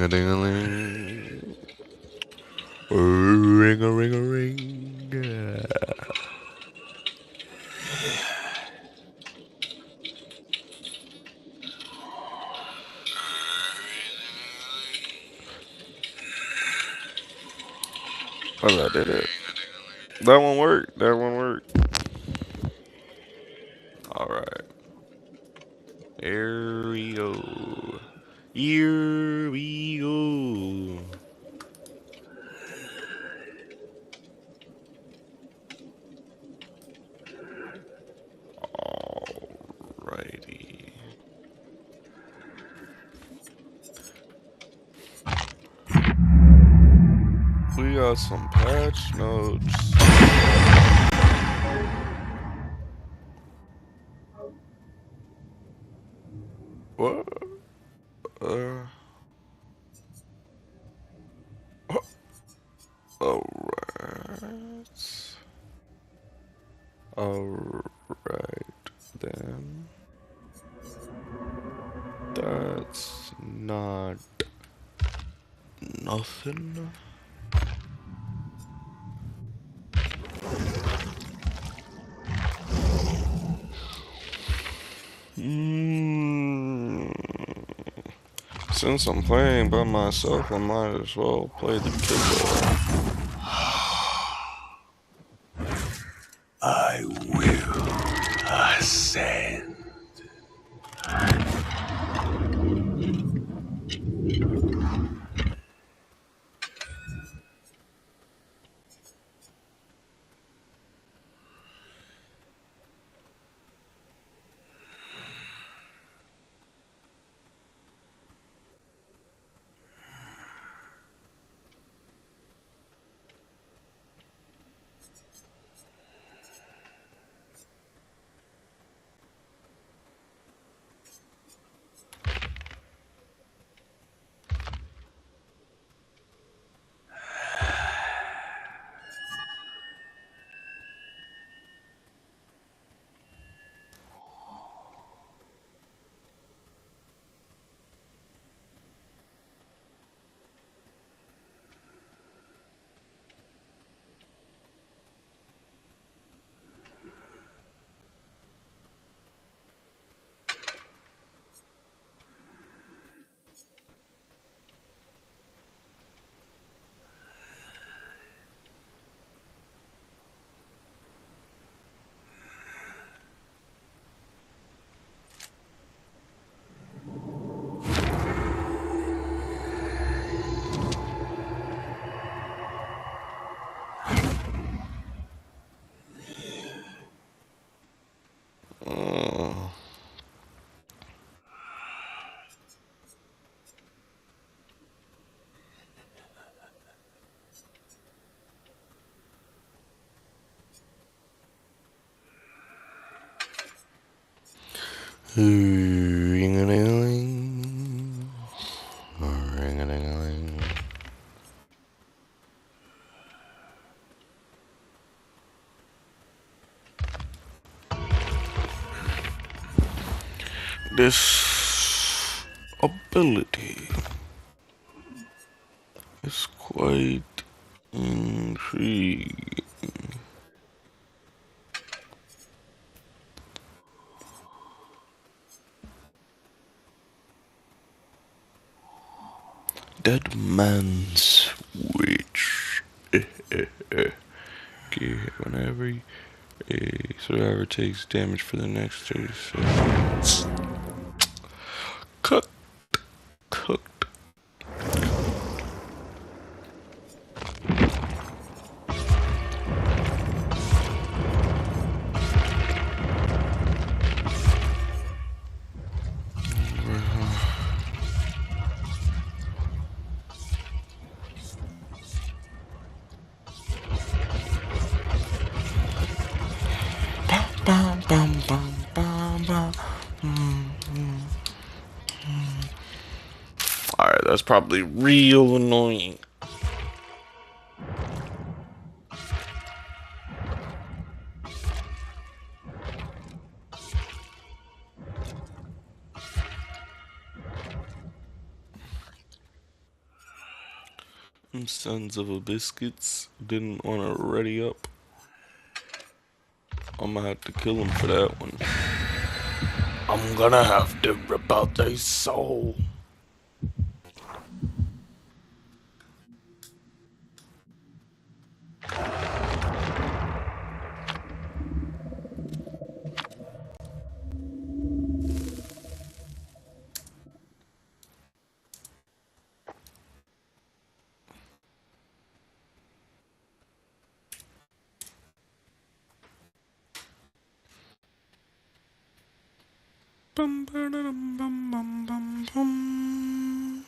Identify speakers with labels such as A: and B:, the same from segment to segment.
A: Ring-a-ding-a-ling. Ring-a-ring-a-ring. Oh, I did it. That one worked. That one worked. All right. Here we go. Here we go. Alrighty. We got some patch notes. What? Uh. Alright. Alright then. That's not nothing. Mm. Since I'm playing by myself, I might as well play the killer.
B: I will ascend.
A: Ring-a-ling-a-ling. Ring-a-ling-a-ling. This ability is quite intriguing. Dead man's witch. Whenever a survivor takes damage for the next 30 seconds. Cooked. Bum, bum, bum, bum, bum. Alright, that's probably real annoying. Them sons of a biscuits didn't want to ready up. I'm gonna have to kill him for that one. I'm gonna have to rip out their soul. Bum, bum, bum, bum, bum, bum.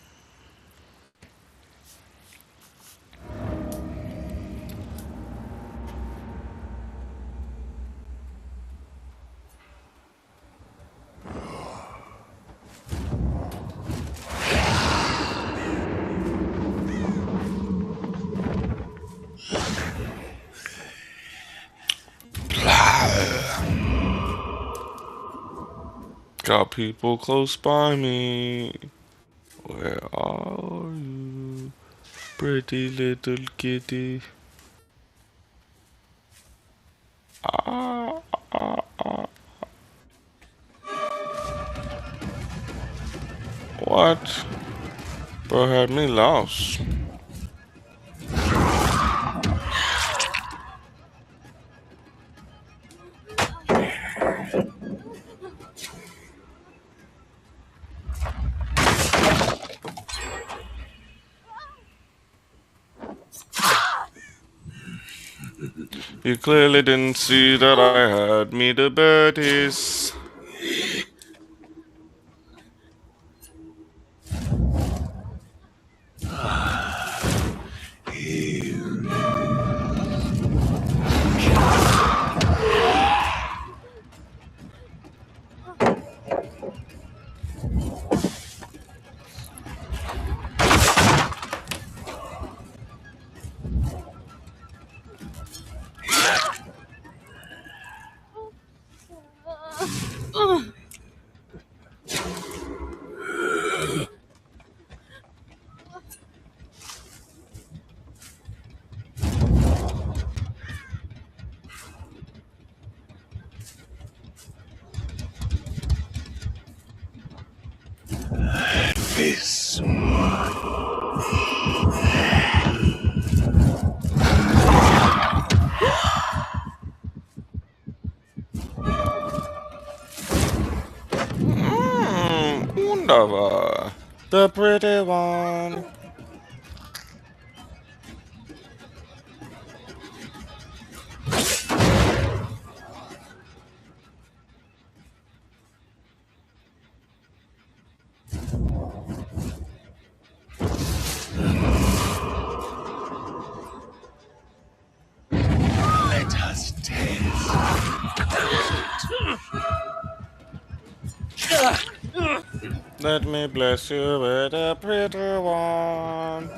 A: Got people close by me. Where are you, pretty little kitty? Ah, ah, ah. What? Bro had me lost. You clearly didn't see that I had me the birdies.
B: This
A: Wunderbar. The pretty one.
B: let us taste.
A: Let me bless you with a pretty one.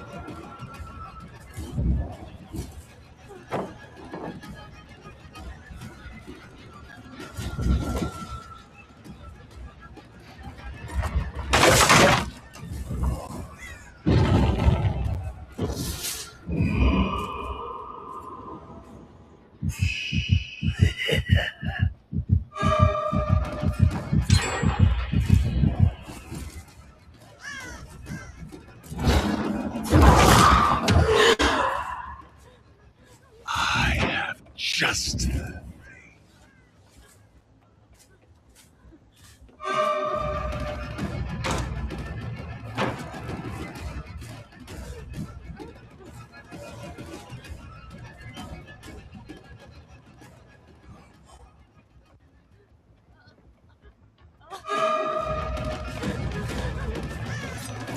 B: I have just the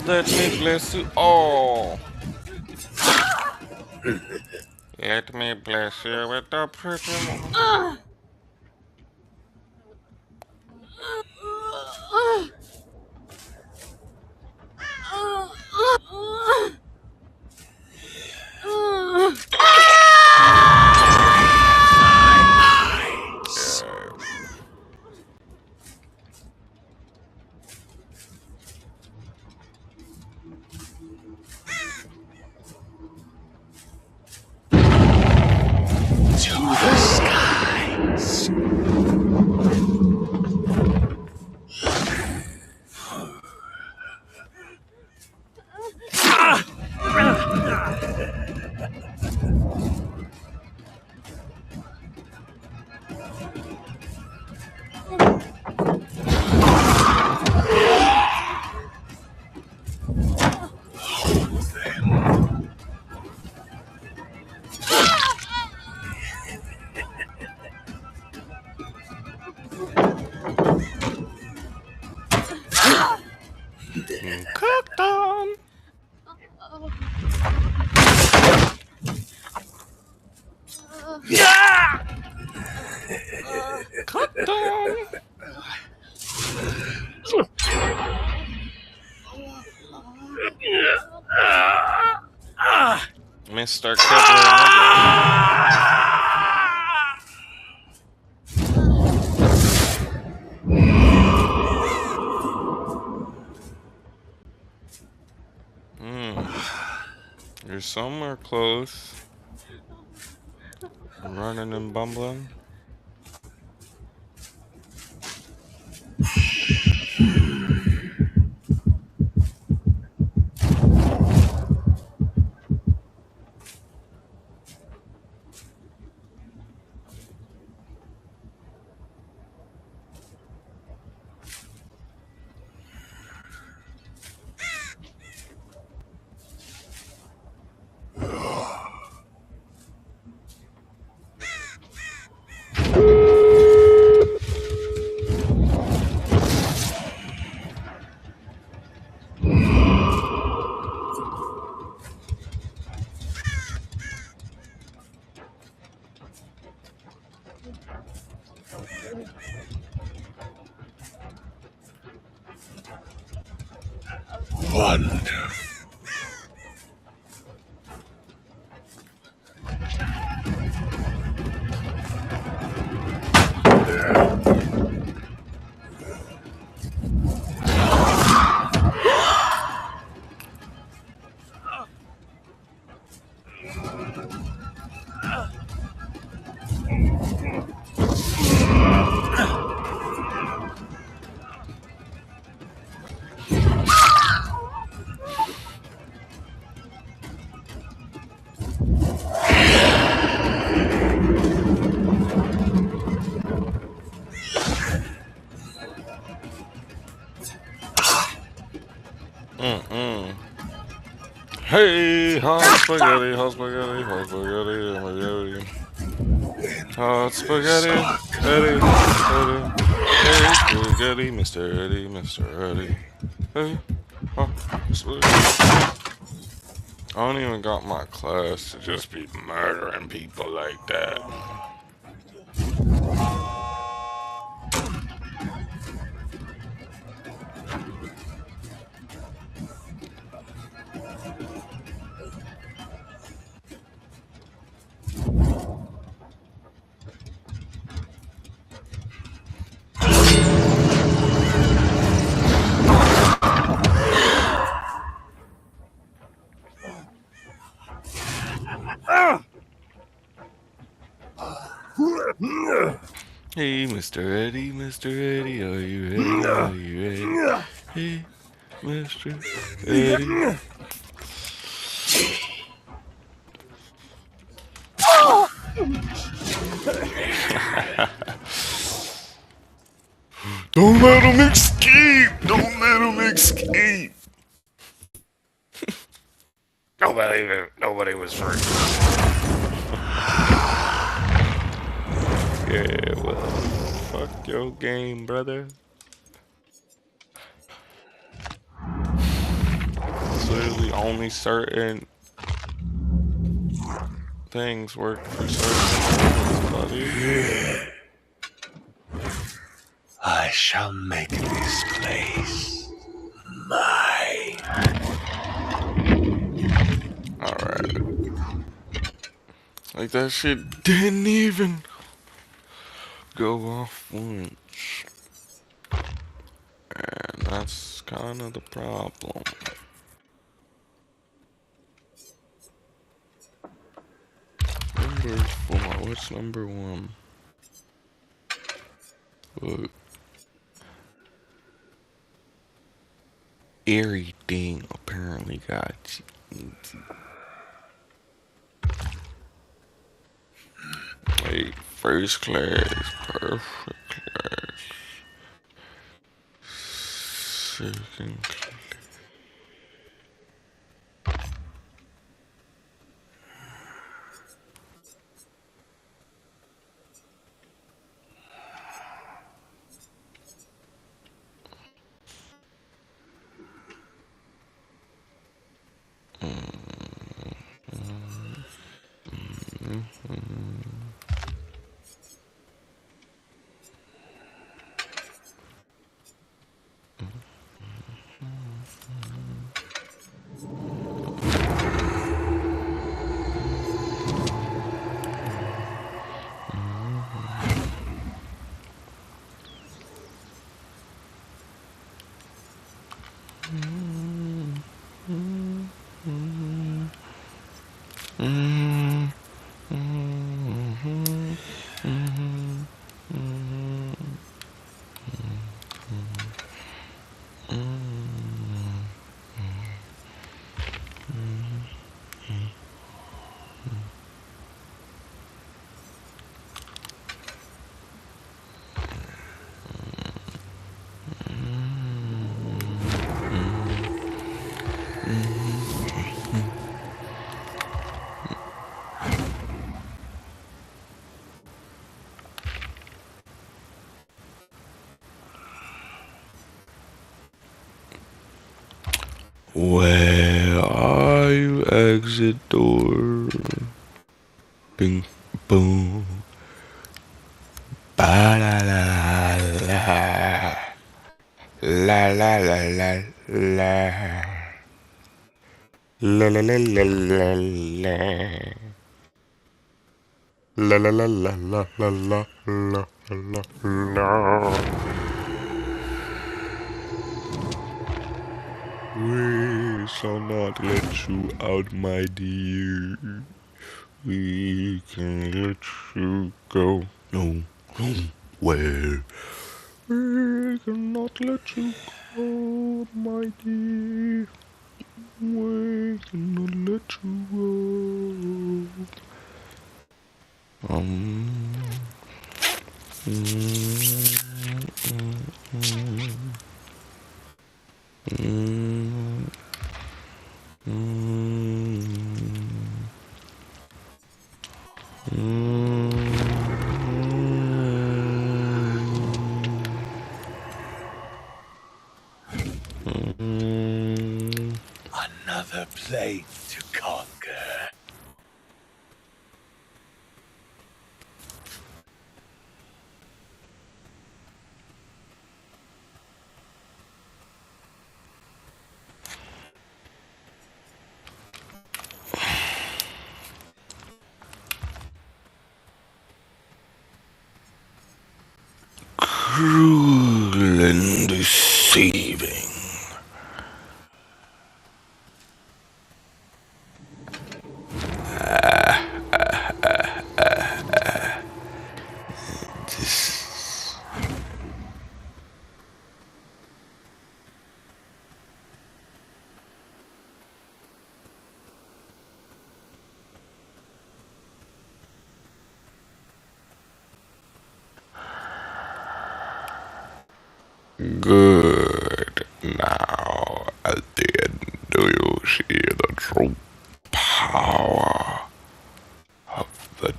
A: Let me bless you. Oh. Let me bless you with a pretty one. Yeah.
B: to the skies.
A: Cooked on. Cooked on. Mr. Kibble. You're somewhere close. I'm running and bumbling.
B: Wonderful.
A: Hey, hot spaghetti, hot spaghetti, hot spaghetti, spaghetti. Hot spaghetti, Eddie, Eddie. Hey, spaghetti, Mr. Eddie, Mr. Eddie. Hey, hot spaghetti. I don't even got my class to just be murdering people like that. Hey, Mr. Eddie, Mr. Eddie, are you ready? Are you ready? Hey, Mr. Eddie. Don't let him escape! Don't let him escape! Nobody was first. Yeah, well, fuck your game, brother. It's literally only certain things work for certain things, buddy.
B: I shall make this place mine.
A: Alright. Like that shit didn't even go off once. And that's kind of the problem. Number 4. What's number 1? Look. Everything apparently got easy. Wait, first class, perfect class. Second class. Where are you? Exit door. Bing, boom. Ba la la la. La la la la la. La la la la la la. La la la la la la la la la la. We shall not let you out, my dear. We can let you go. No, where? We cannot let you go, my dear. We cannot let you go.
B: Another plane to conquer.
A: Cruel and deceiving. Good. Now, at the end, do you see the true power of the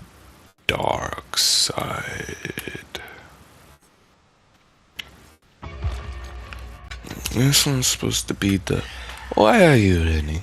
A: dark side? This one's supposed to be the... Why are you running?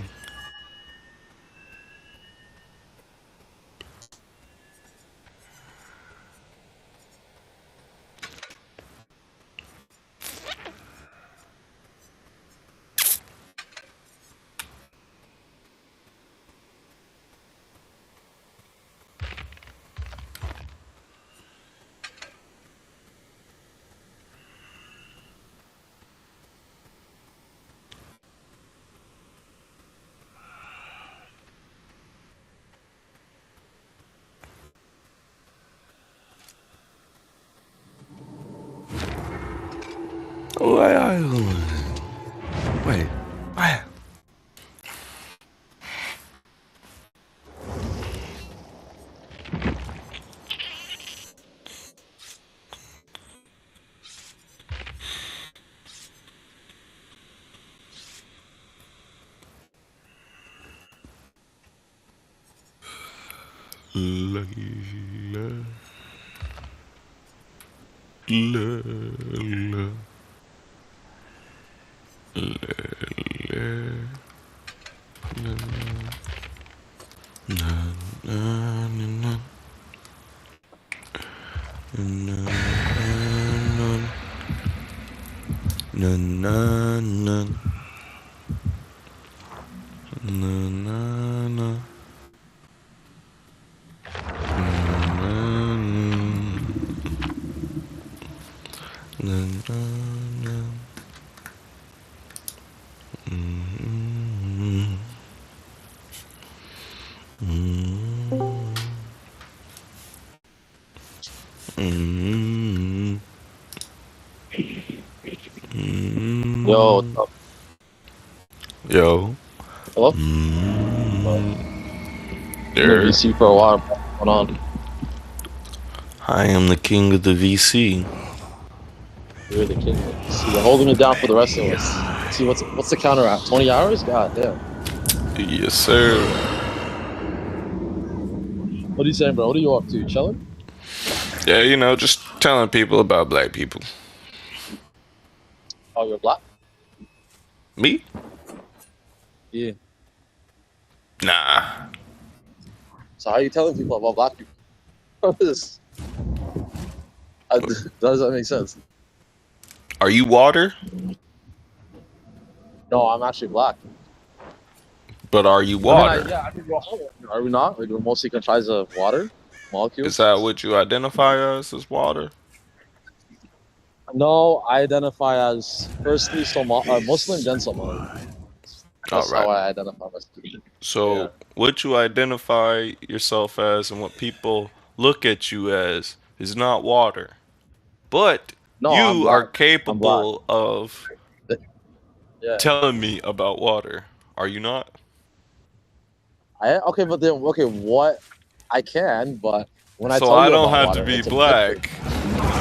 A: Why are you running? Wait, why? La, la, la,
C: Yo, what's up?
A: Yo.
C: Hello? Been in
A: There.
C: VC for a while. What's going on?
A: I am the king of the VC.
C: You're the king. See, you're holding it down for the rest of us. See, what's the counter at? 20 hours? God damn.
A: Yes, sir.
C: What are you saying, bro? What are you up to? Chilling?
A: Yeah, you know, just telling people about black people.
C: Oh, you're black?
A: Me?
C: Yeah.
A: Nah.
C: So how are you telling people about black people? What is this? Does that make sense?
A: Are you water?
C: No, I'm actually black.
A: But are you
C: I
A: water?
C: mean, I think we're all. Are we not? Like, we're mostly comprised of water molecules.
A: Is that what you identify as water?
C: No, I identify as firstly Muslim, then Somali. That's how I identify myself.
A: So,
C: Yeah.
A: what you identify yourself as and what people look at you as is not water. But
C: No, I'm
A: you
C: black.
A: are capable of
C: Yeah.
A: telling me about water. Are you not?
C: Okay, but then what? I can, but when I
A: So
C: tell
A: I
C: you
A: don't
C: about
A: have
C: water,
A: to be
C: it's
A: black to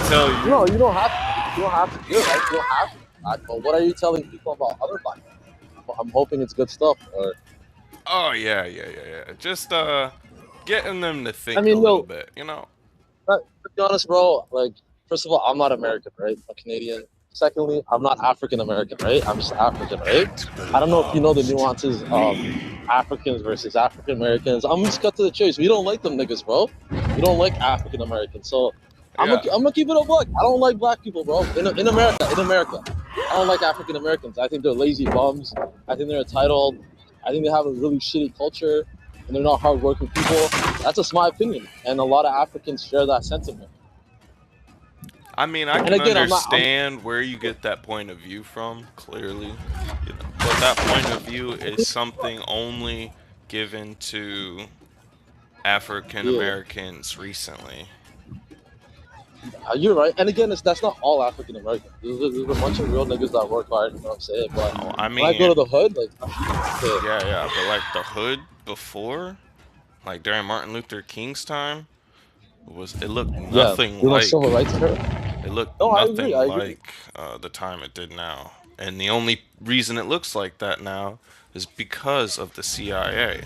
A: tell you.
C: No, you don't have to. You don't have to do it. Right? You don't have to. be black, but what are you telling people about other black people? I'm hoping it's good stuff. Or
A: Oh yeah. Just getting them to think
C: I mean,
A: a little bit, you know.
C: to be honest, bro. Like, first of all, I'm not American, right? I'm Canadian. Secondly, I'm not African American, right? I'm just African, right? I don't know if you know the nuances of Africans versus African Americans. I'm just cut to the chase. We don't like them niggas, bro. We don't like African Americans. So I'm gonna keep it a buck. I don't like black people, bro. In America, I don't like African Americans. I think they're lazy bums. I think they're entitled. I think they have a really shitty culture, and they're not hardworking people. That's just my opinion, and a lot of Africans share that sentiment.
A: I mean, I can understand where you get that point of view from, clearly. You know, but that point of view is something only given to African Americans recently.
C: You're right. And again, that's not all African Americans. There's a bunch of real niggas that work hard, you know what I'm saying? But
A: I mean,
C: when I go to the hood, like...
A: Yeah, but like the hood before, like during Martin Luther King's time, it looked nothing like...
C: civil rights era.
A: It looked
C: No, I
A: nothing
C: agree. I agree.
A: like the time it did now. And the only reason it looks like that now is because of the CIA.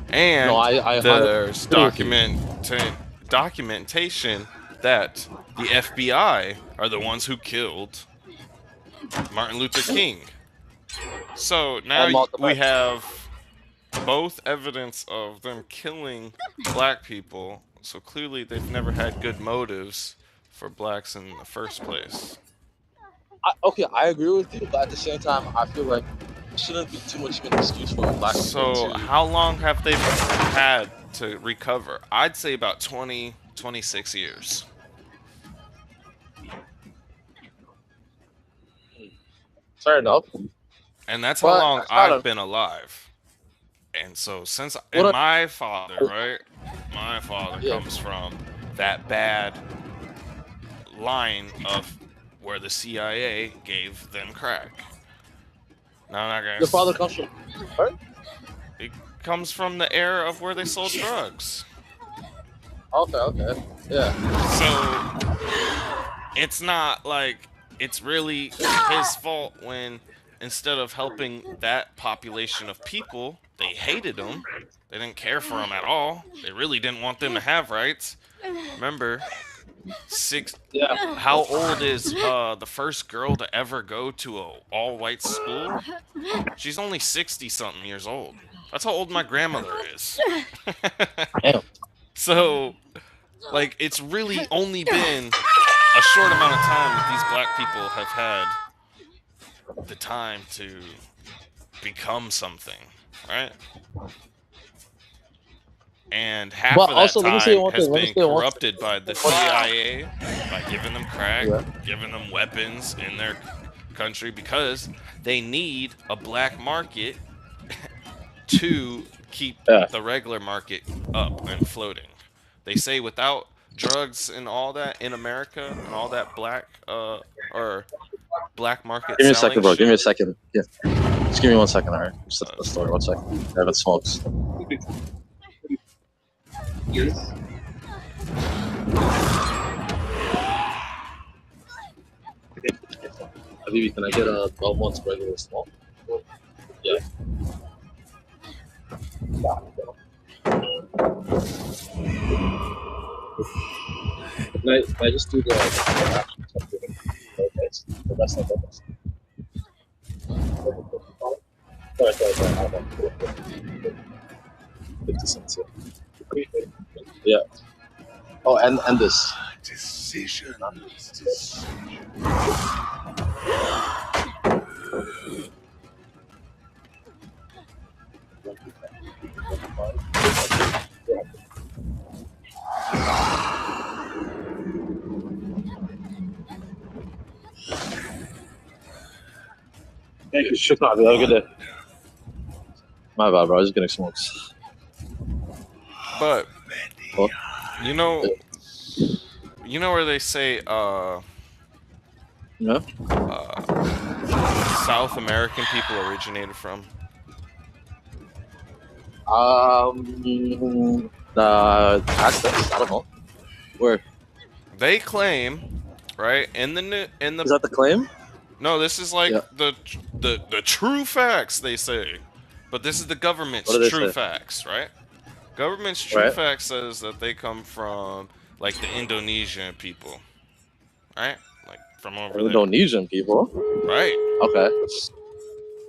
C: No,
A: And
C: I
A: there's
C: agree with you.
A: documentation that the FBI are the ones who killed Martin Luther King. So now
C: And Malcolm
A: we
C: X.
A: have both evidence of them killing black people. So clearly they've never had good motives for blacks in the first place.
C: Okay, I agree with you, but at the same time, I feel like it shouldn't be too much of an excuse for black people
A: So
C: to.
A: how long have they had to recover? I'd say about 20, 26 years.
C: Fair enough.
A: And that's how
C: But
A: long
C: that's not
A: I've
C: a.
A: been alive. And so since
C: What
A: and
C: a,
A: my father, right? My father
C: yeah.
A: comes from that bad line of where the CIA gave them crack. Now I
C: Your father
A: guess
C: comes from. Right?
A: it comes from the era of where they sold drugs.
C: Okay, okay. Yeah.
A: So it's not like it's really his fault when instead of helping that population of people, they hated them. They didn't care for them at all. They really didn't want them to have rights. Remember,
C: Yeah.
A: how old is the first girl to ever go to a all-white school? She's only 60 something years old. That's how old my grandmother is.
C: Damn.
A: So, like, it's really only been a short amount of time that these black people have had the time to become something, right? And half
C: But
A: of that
C: also, let me say
A: time
C: one
A: has
C: thing. Let me
A: been
C: say one thing.
A: corrupted by the CIA by giving them crack,
C: Yeah.
A: giving them weapons in their country because they need a black market to keep
C: Yeah.
A: the regular market up and floating. They say without drugs and all that in America and all that black or black market
C: Give me a
A: selling
C: second, bro. Give me a
A: shit.
C: second. Yeah. Just give me 1 second, alright? Just at the store. 1 second. I haven't smoked. Habibi, can I get a 12 months regular small? Yeah. Can I just do the okay, the rest of it? Sorry. 50 cents, yeah. Oh, and this.
B: Decisions.
C: Thank you. Shukran. Have a good day. My bad, bro. I was just getting smokes.
A: But
C: Well,
A: you know where they say
C: yeah.
A: South American people originated from?
C: Access. I don't know. Where
A: They claim, right? In the
C: is that the claim?
A: no, this is like
C: Yeah.
A: the true facts they say, but this is the government's
C: What do they
A: true
C: say?
A: facts, right? Government's true
C: Right.
A: fact says that they come from like the Indonesian people, right? Like from over there,
C: Indonesian people.
A: right?
C: Okay.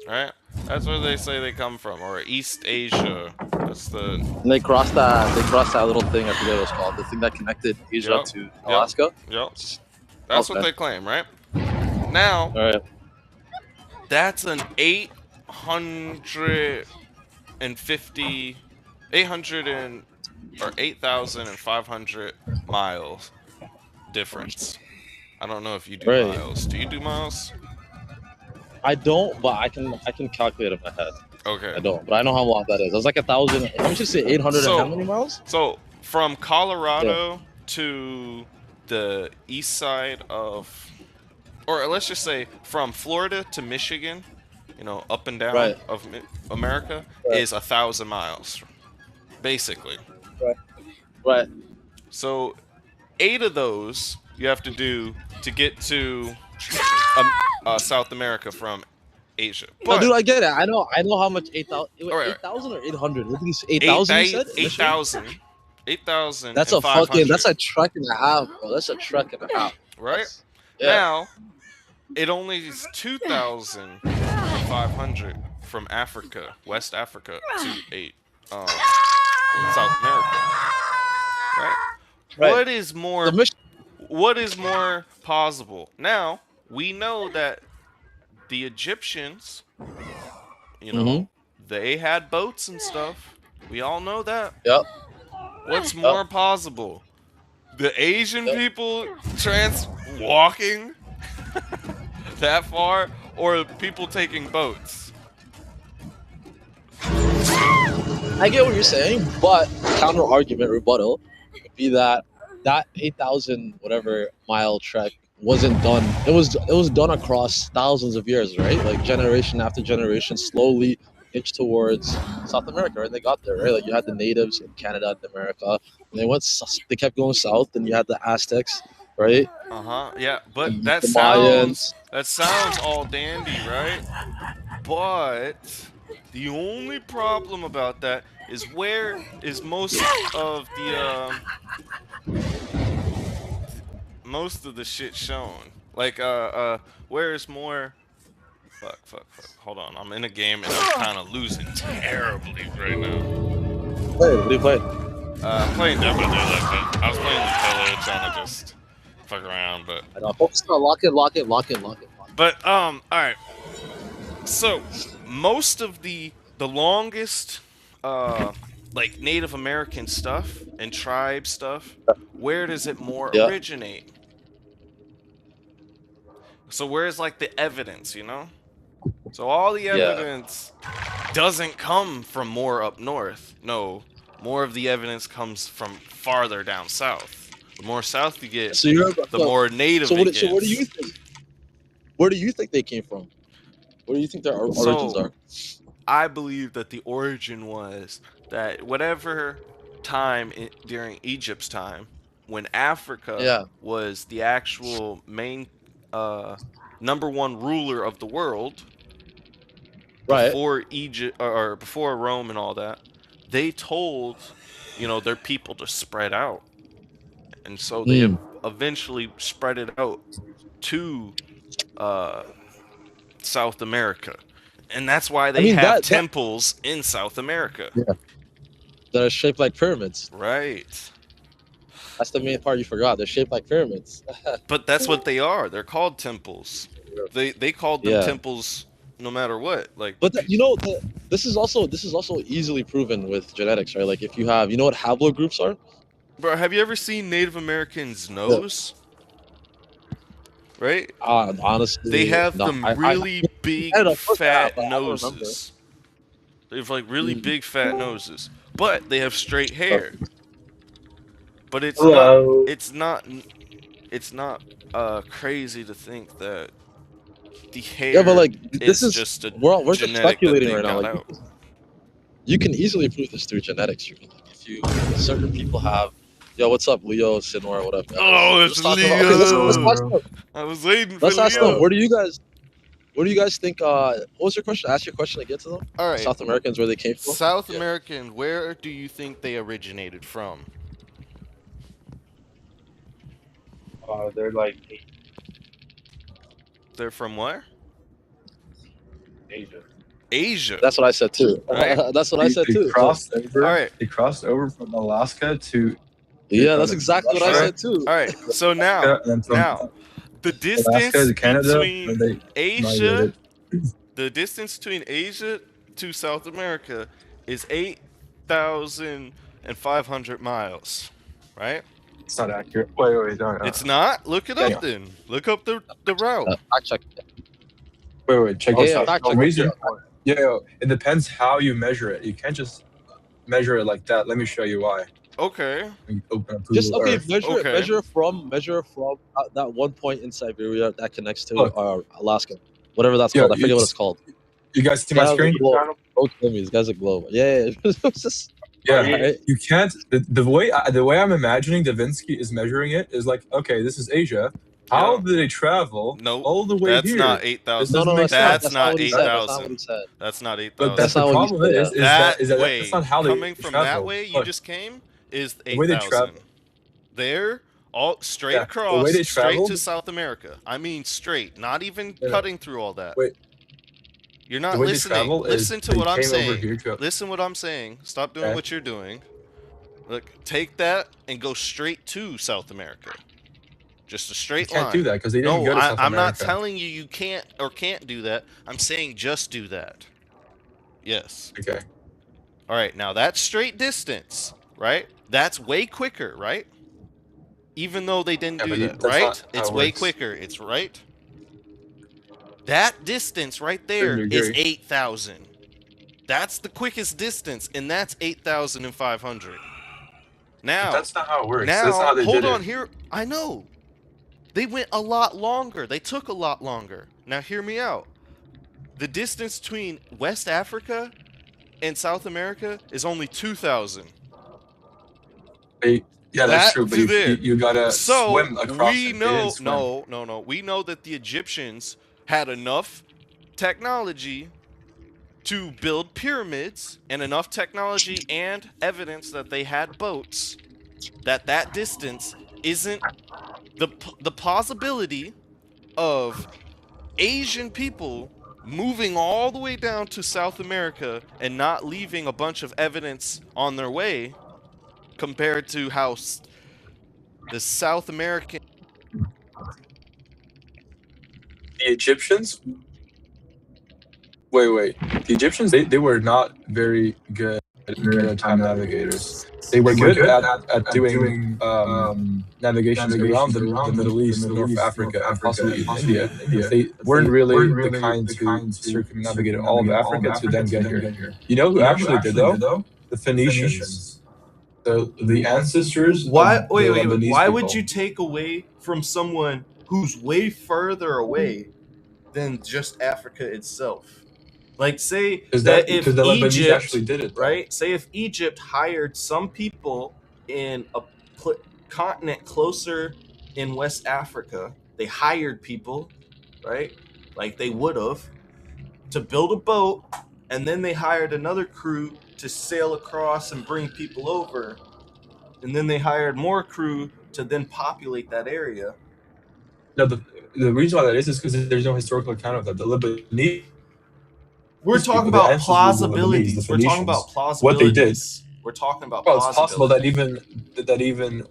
A: Right? That's where they say they come from, or East Asia. That's the
C: And they crossed that. They crossed that little thing. I forget what it's called. The thing that connected Asia
A: Yup.
C: to Alaska.
A: yep. That's what
C: Okay.
A: they claim, right? Now
C: All right.
A: that's an 850, 800 and or 8,500 miles difference. I don't know if you do
C: Right.
A: miles. Do you do miles?
C: I don't, but I can calculate it in my head.
A: Okay.
C: I don't, but I know how long that is. It was like 1,000. How much you say? 800
A: So-
C: and how many miles?
A: So from Colorado to the east side of, or let's just say from Florida to Michigan, you know, up and down
C: Right.
A: of America
C: Right.
A: is 1,000 miles, basically.
C: Right.
A: So 8 of those you have to do to get to South America from Asia.
C: No,
A: But
C: dude, I get it. I know how much 8,000.
A: all right,
C: 8,000 or 800? What did you say? 8,000? You said initially?
A: 8,000, 8,000
C: That's
A: and
C: a fucking.
A: 500,
C: That's a trek and a half, bro. That's a trek and a half.
A: right?
C: That's- yeah.
A: Now, it only is 2,500 from Africa, West Africa, to South America, right?
C: Right.
A: What is more?
C: The mission.
A: What is more possible? Now we know that the Egyptians, you know,
C: Mhm.
A: they had boats and stuff. We all know that.
C: Yep.
A: What's more possible? The Asian
C: Yep.
A: people walking that far, or people taking boats?
C: I get what you're saying, but counter argument rebuttal would be that 8,000 whatever mile trek wasn't done. It was done across thousands of years, right? Like generation after generation, slowly inch towards South America. Right? They got there, right? Like you had the natives in Canada and America, and they kept going south. And you had the Aztecs, right?
A: Yeah, but
C: And
A: that
C: the Mayans.
A: sounds all dandy, right? But the only problem about that is where is most of the shit shown. Like where is more? Fuck. Hold on, I'm in a game and I'm kind of losing terribly right now.
C: Hey, what do you play?
A: I'm playing Dead by Daylight, but I was playing the Village trying to just fuck around, but.
C: I know. Focus on lock it.
A: But all right. So most of the longest like Native American stuff and tribe stuff, where does it more
C: Yeah.
A: originate? So where's like the evidence, you know? So all the evidence doesn't come from more up north. No, more of the evidence comes from farther down south. The more south you get,
C: So you're
A: the more native it gets.
C: So what do you think? Where do you think they came from? What do you think their origins are?
A: I believe that the origin was that whatever time during Egypt's time, when Africa was the actual main number one ruler of the world,
C: right?
A: Before Egypt or before Rome and all that, they told, you know, their people to spread out, and so they eventually spread it out to South America, and that's why they have temples in South America.
C: Yeah. That are shaped like pyramids.
A: Right.
C: That's the main part you forgot. They're shaped like pyramids.
A: But that's what they are. They're called temples. They called them temples no matter what. Like,
C: but you know, this is also easily proven with genetics, right? Like if you have, you know what haplogroups are?
A: Bro, have you ever seen Native Americans' nose? Right?
C: Honestly,
A: they have them really big, fat noses. They have like really big, fat noses, but they have straight hair. But it's not crazy to think that the hair
C: but like this is
A: just a
C: we're just speculating right now.
A: Like,
C: you can easily prove this through genetics. Like if you certain people have. Yo, what's up, Leo, Sinor, whatever.
A: Oh, it's Leo. I was waiting for Leo.
C: Let's ask them. What do you guys think? What was your question? Ask your question again to them.
A: All right.
C: South Americans, where they came from.
A: South American, where do you think they originated from?
D: They're like
A: They're from where?
D: Asia.
A: Asia.
C: That's what I said too.
A: Right?
C: That's what I said too.
D: Crossed over.
A: All right.
D: They crossed over from Alaska to.
C: Yeah, that's exactly what I said too.
A: All right. So now the distance
D: to Canada,
A: between Asia, the distance between Asia to South America is 8,500 miles, right?
D: It's not accurate. Wait, no.
A: It's not? Look it up then. Look up the route.
C: I checked it.
D: Wait, check this out.
C: Fact check.
D: Reason, it depends how you measure it. You can't just measure it like that. Let me show you why.
A: Okay.
D: Open up
C: Just
D: Google
C: okay.
D: Earth.
C: Measure from that one point in Siberia that connects to Alaska, whatever that's called. I forget what it's called.
D: You guys see my screen?
C: Don't kill me. This guy's a globe. Yeah.
D: Yeah,
C: Right?
D: you can't. The way I'm imagining Da Vinci is measuring it is like, okay, this is Asia. How
A: Yeah.
D: did they travel
A: Nope.
D: all the way
A: That's
D: here?
A: not
D: This
A: 8,000.
C: No,
D: doesn't
C: no,
D: make
C: that's
D: sense.
C: not
A: That's not
C: what he said. That's not what
A: 8,000.
C: he said.
A: That's not
D: But
A: 8,000.
D: that's
C: not
D: the
C: what he
D: problem
C: said.
D: is
A: That
D: that
A: way,
D: that's not how they
A: coming from that
D: travel.
A: way you
D: Look,
A: just came is
D: the way they
A: 8,000.
D: travel.
A: There, all straight
D: Yeah, the
A: across,
D: way they
A: straight to
D: traveled.
A: South America. I mean straight, not even
D: No, no.
A: cutting through all that.
D: Wait,
A: You're
D: the
A: not
D: way they
A: listening.
D: travel is
A: Listen to
D: they
A: what I'm
D: came over
A: saying.
D: here to.
A: Listen what I'm saying. Stop doing
D: Okay.
A: what you're doing. Look, take that and go straight to South America. Just a
D: You
A: straight
D: can't
A: line.
D: do that because they didn't
A: No,
D: go to South
A: I'm not
D: America.
A: telling you you can't or can't do that. I'm saying just do that. Yes.
D: Okay.
A: All right. Now that's straight distance, right? That's way quicker, right? Even though they didn't
D: Yeah,
A: do
D: but
A: that,
D: that's
A: right?
D: not how
A: It's
D: it
A: way
D: works.
A: quicker. It's right. That distance right there
D: Couldn't
A: is
D: agree.
A: 8,000. That's the quickest distance, and that's 8,500.
D: But
A: Now,
D: that's not how it works. That's not
A: now,
D: how they
A: hold
D: did
A: on
D: it.
A: here. I know. They went a lot longer. They took a lot longer. Now, hear me out. The distance between West Africa and South America is only 2,000.
D: Yeah, that's true. But
A: to there.
D: you gotta
A: So
D: swim across.
A: we
D: it. They
A: know,
D: didn't swim.
A: no. We know that the Egyptians had enough technology to build pyramids and enough technology and evidence that they had boats. That distance isn't the possibility of Asian people moving all the way down to South America and not leaving a bunch of evidence on their way compared to how the South American
D: The Egyptians. Wait. The Egyptians, they were not very good time navigators. They were good at doing navigations around the Middle East, North Africa, and possibly even India. But they weren't really the kind to circumnavigate all of Africa to then get here. You know who actually did though? The Phoenicians. So the ancestors.
E: Why?
D: Of the
E: Wait.
D: Lebanese
E: Why would
D: people.
E: you take away from someone who's way further away than just Africa itself? Like, say
D: Because
E: that if
D: the Lebanese
E: Egypt,
D: actually did it,
E: right? Say if Egypt hired some people in a continent closer in West Africa, they hired people, right? Like they would have, to build a boat, and then they hired another crew to sail across and bring people over, and then they hired more crew to then populate that area.
D: No, the reason why that is because there's no historical account of that. The Lebanese.
E: We're
D: These
E: talking
D: people, the
E: about
D: ancestors of the Lebanese, the
E: plausibilities. We're talking
D: Phoenicians,
E: about plausibilities.
D: what they did.
E: We're talking about
D: Well, it's possible that
E: plausibility.
D: even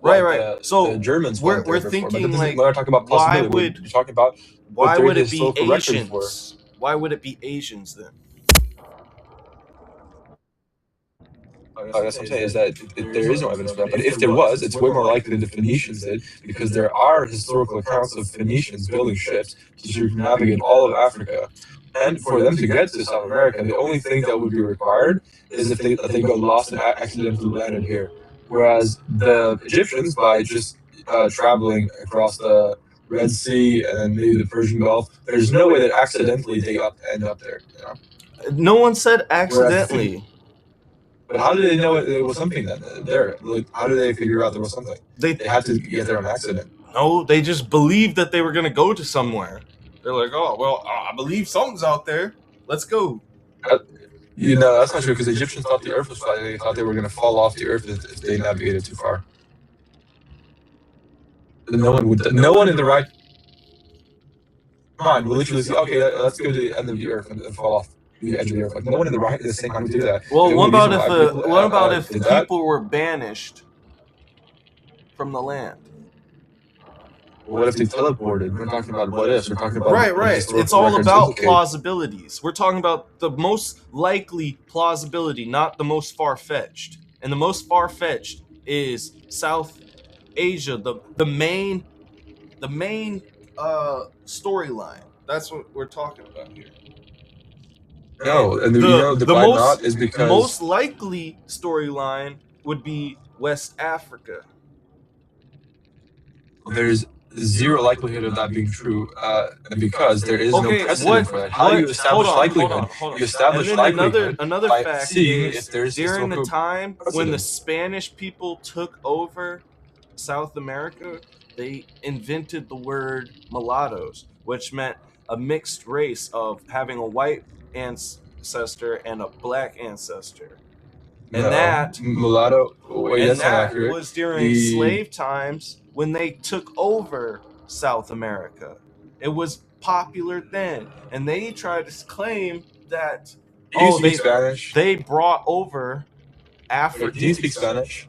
E: Right. So
D: the Germans
E: we're
D: went there before,
E: thinking,
D: but that doesn't-
E: like,
D: we're not talking about
E: why
D: possibility.
E: would-
D: We're talking about
E: Why
D: what their
E: would it be
D: historical records were.
E: Asians? Why would it be Asians then?
D: That's what I'm saying, is that there is no evidence for that. But if there was, it's way more likely the Phoenicians did, because there are historical accounts of Phoenicians building ships to circumnavigate all of Africa. And for them to get to South America, the only thing that would be required is if they got lost and accidentally landed here. Whereas the Egyptians, by just traveling across the Red Sea and then maybe the Persian Gulf, there's no way that accidentally they end up there. You know?
E: No one said accidentally.
D: But how did they know it was something then there? Like, how did they figure out there was something?
E: They
D: They had to get there on accident.
E: No, they just believed that they were gonna go to somewhere. They're like, oh well, I believe something's out there. Let's go.
D: You know, that's not true, because the Egyptians thought the Earth was flat. They thought they were going to fall off the Earth if they navigated too far. No one in the right mind will literally say, okay, let's go to the end of the Earth and fall off the edge of the Earth. Like, no one in the same mind would do that.
E: Well,
D: The
E: what
D: only
E: about
D: reason
E: if
D: why people, did that-
E: people were banished from the land?
D: What if they teleported? We're talking about what ifs. We're talking about
E: Right.
D: historical
E: It's all
D: records
E: about
D: indicate.
E: plausibilities. We're talking about the most likely plausibility, not the most far-fetched. And the most far-fetched is South Asia, the main storyline. That's what we're talking about here.
D: No, and the why not is because
E: the most likely storyline would be West Africa.
D: there's zero likelihood of that being true, because there is
E: Okay,
D: no precedent for that. How do you establish likelihood?
E: hold on.
D: You establish
E: And then
D: likelihood
E: another
D: by
E: fact
D: seeing
E: is
D: if there's
E: during the
D: historical
E: time when the
D: precedent.
E: Spanish people took over South America, they invented the word mulattoes, which meant a mixed race of having a white ancestor and a black ancestor. And
D: No,
E: that
D: mulatto. Wait,
E: and
D: that's not
E: that
D: accurate.
E: was during slave times when they took over South America. It was popular then, and they tried to claim that
D: Do you speak Spanish?
E: they brought over
D: Wait,
E: Africans.
D: do you speak Spanish?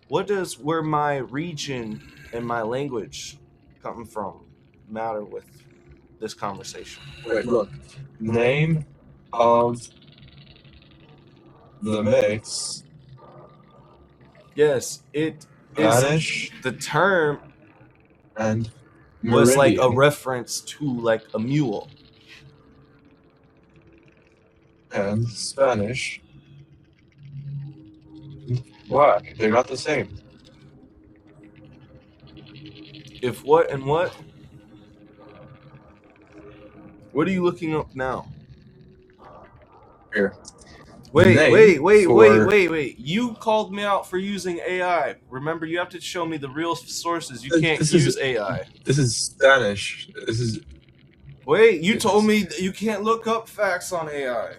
E: What does where my region and my language come from matter with this conversation?
D: Wait, look. Name of the mix.
E: Yes, it
D: Spanish
E: is. The term
D: and
E: was like a
D: Meridian.
E: reference to like a mule.
D: And Spanish. Black. They're not the same.
E: If what and what? What are you looking up now?
D: Here.
E: Wait. You called me out for using AI. Remember, you have to show me the real sources. You can't use AI.
D: This is Spanish. This is.
E: Wait, you told me that you can't look up facts on AI.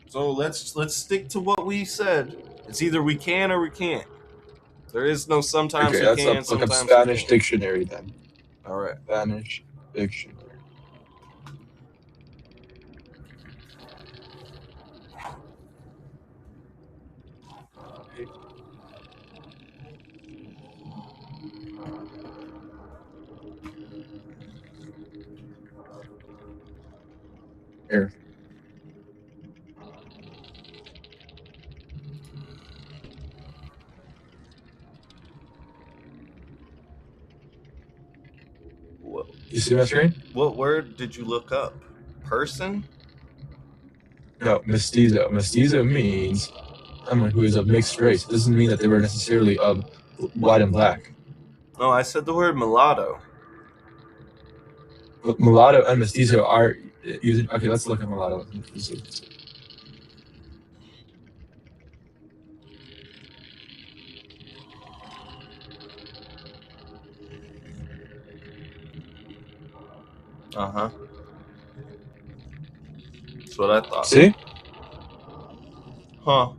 E: So let's stick to what we said. It's either we can or we can't. There is no sometimes
D: Okay,
E: we
D: that's
E: can,
D: look up
E: sometimes
D: Spanish
E: we can't.
D: dictionary then.
E: All right.
D: Spanish dictionary. Here. You see my screen?
E: What word did you look up? Person?
D: No, mestizo. Mestizo means someone who is of mixed race. It doesn't mean that they were necessarily of white and black.
E: No, I said the word mulatto.
D: But mulatto and mestizo are using. Okay, let's look at mulatto.
E: Uh-huh. That's what I thought.
D: See?
E: Huh.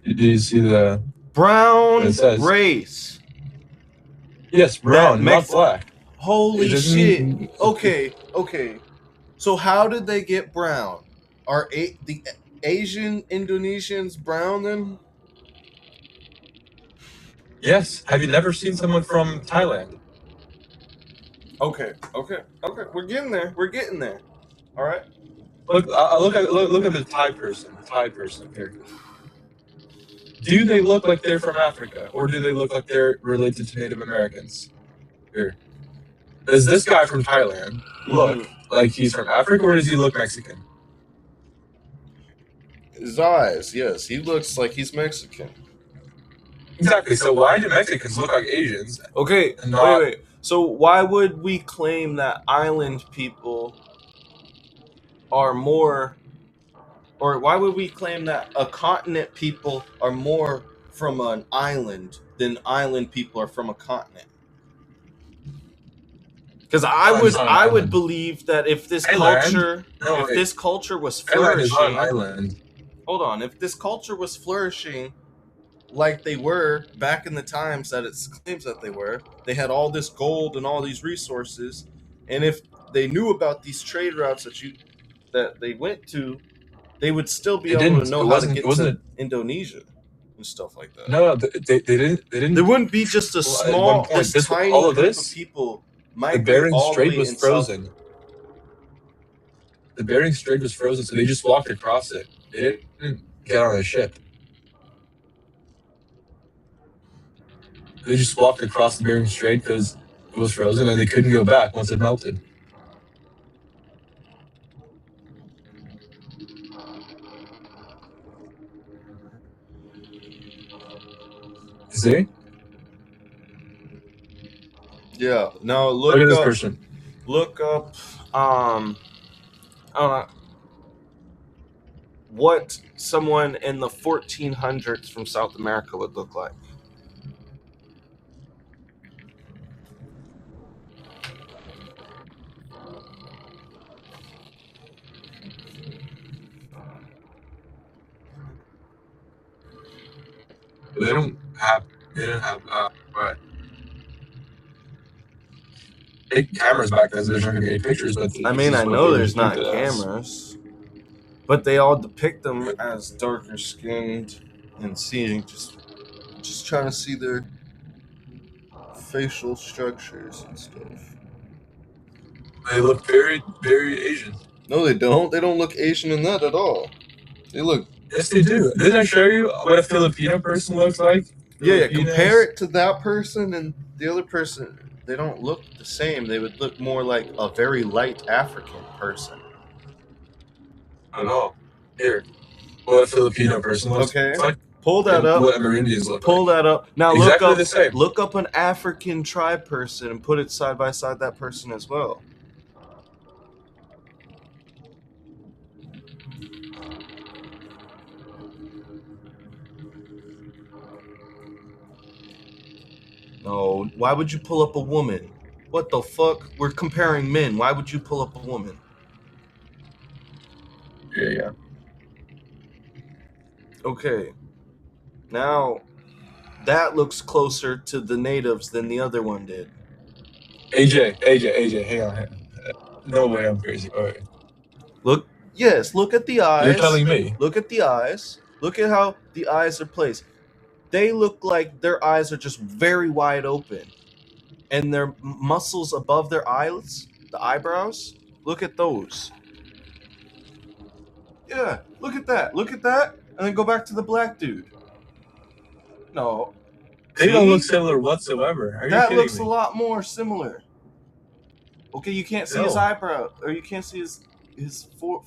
D: Did you see the
E: Brown
D: It says-
E: race.
D: yes, brown,
E: That
D: not
E: makes-
D: black.
E: Holy
D: It doesn't
E: shit.
D: mean-
E: Okay. So how did they get brown? Are the Asian Indonesians brown then?
D: Yes. Have you never seen someone from Thailand?
E: Okay. We're getting there. All right.
D: Look at the Thai person here. Do they look like they're from Africa, or do they look like they're related to Native Americans? Here. Does this guy from Thailand look like he's from Africa, or does he look Mexican?
E: His eyes, yes. He looks like he's Mexican.
D: Exactly. So why do Mexicans look like Asians?
E: Okay,
D: Not-
E: wait. So why would we claim that island people are more, or why would we claim that a continent people are more from an island than island people are from a continent? Because I would believe that if this culture, this culture was
D: Thailand is not an
E: flourishing,
D: island.
E: hold on, if this culture was flourishing like they were back in the times that it claims that they had all this gold and all these resources, and if they knew about these trade routes that they went to, they would still be able to know how to get to Indonesia and stuff like that.
D: No, they didn't.
E: There wouldn't be just a
D: Well, at
E: small,
D: one point,
E: this tiny
D: all of
E: group
D: this,
E: of people.
D: The Bering Strait was frozen. The Bering Strait was frozen, so they just walked across it. They didn't get on a ship. They just walked across the Bering Strait because it was frozen and they couldn't go back once it melted. See?
E: Yeah. Now
D: Look at this person.
E: Look up. What someone in the 1400s from South America would look like.
D: They didn't have what? Big cameras back then, so there's not gonna be any pictures, but
E: I mean, I know there's not cameras, but they all depict them as darker skinned and seeing just trying to see their facial structures and stuff.
D: They look very, very Asian.
E: No, they don't. They don't look Asian in that at all. They look.
D: Yes, they do. Didn't I show you what a Filipino person looks like?
E: Yeah,
D: Filipinos?
E: compare it to that person and the other person. They don't look the same. They would look more like a very light African person.
D: I don't know. Here, what a Filipino person looks
E: Okay.
D: like.
E: Pull that
D: And
E: up.
D: what Amerindians look
E: Pull
D: like.
E: that up. Now
D: Exactly the same.
E: look up an African tribe person and put it side by side that person as well. No, why would you pull up a woman? What the fuck? We're comparing men. Why would you pull up a woman?
D: Yeah.
E: Okay. Now, that looks closer to the natives than the other one did.
D: AJ, hang on. No way, I'm crazy. All right.
E: Look at the eyes.
D: You're telling me.
E: Look at the eyes. Look at how the eyes are placed. They look like their eyes are just very wide open. And their muscles above their eyelids, the eyebrows, look at those. Yeah, look at that. Look at that. And then go back to the black dude. No.
D: They don't
E: See?
D: look similar whatsoever. Are you
E: That
D: kidding
E: looks
D: me?
E: a lot more similar. Okay, you can't see his
D: No.
E: eyebrow, or you can't see his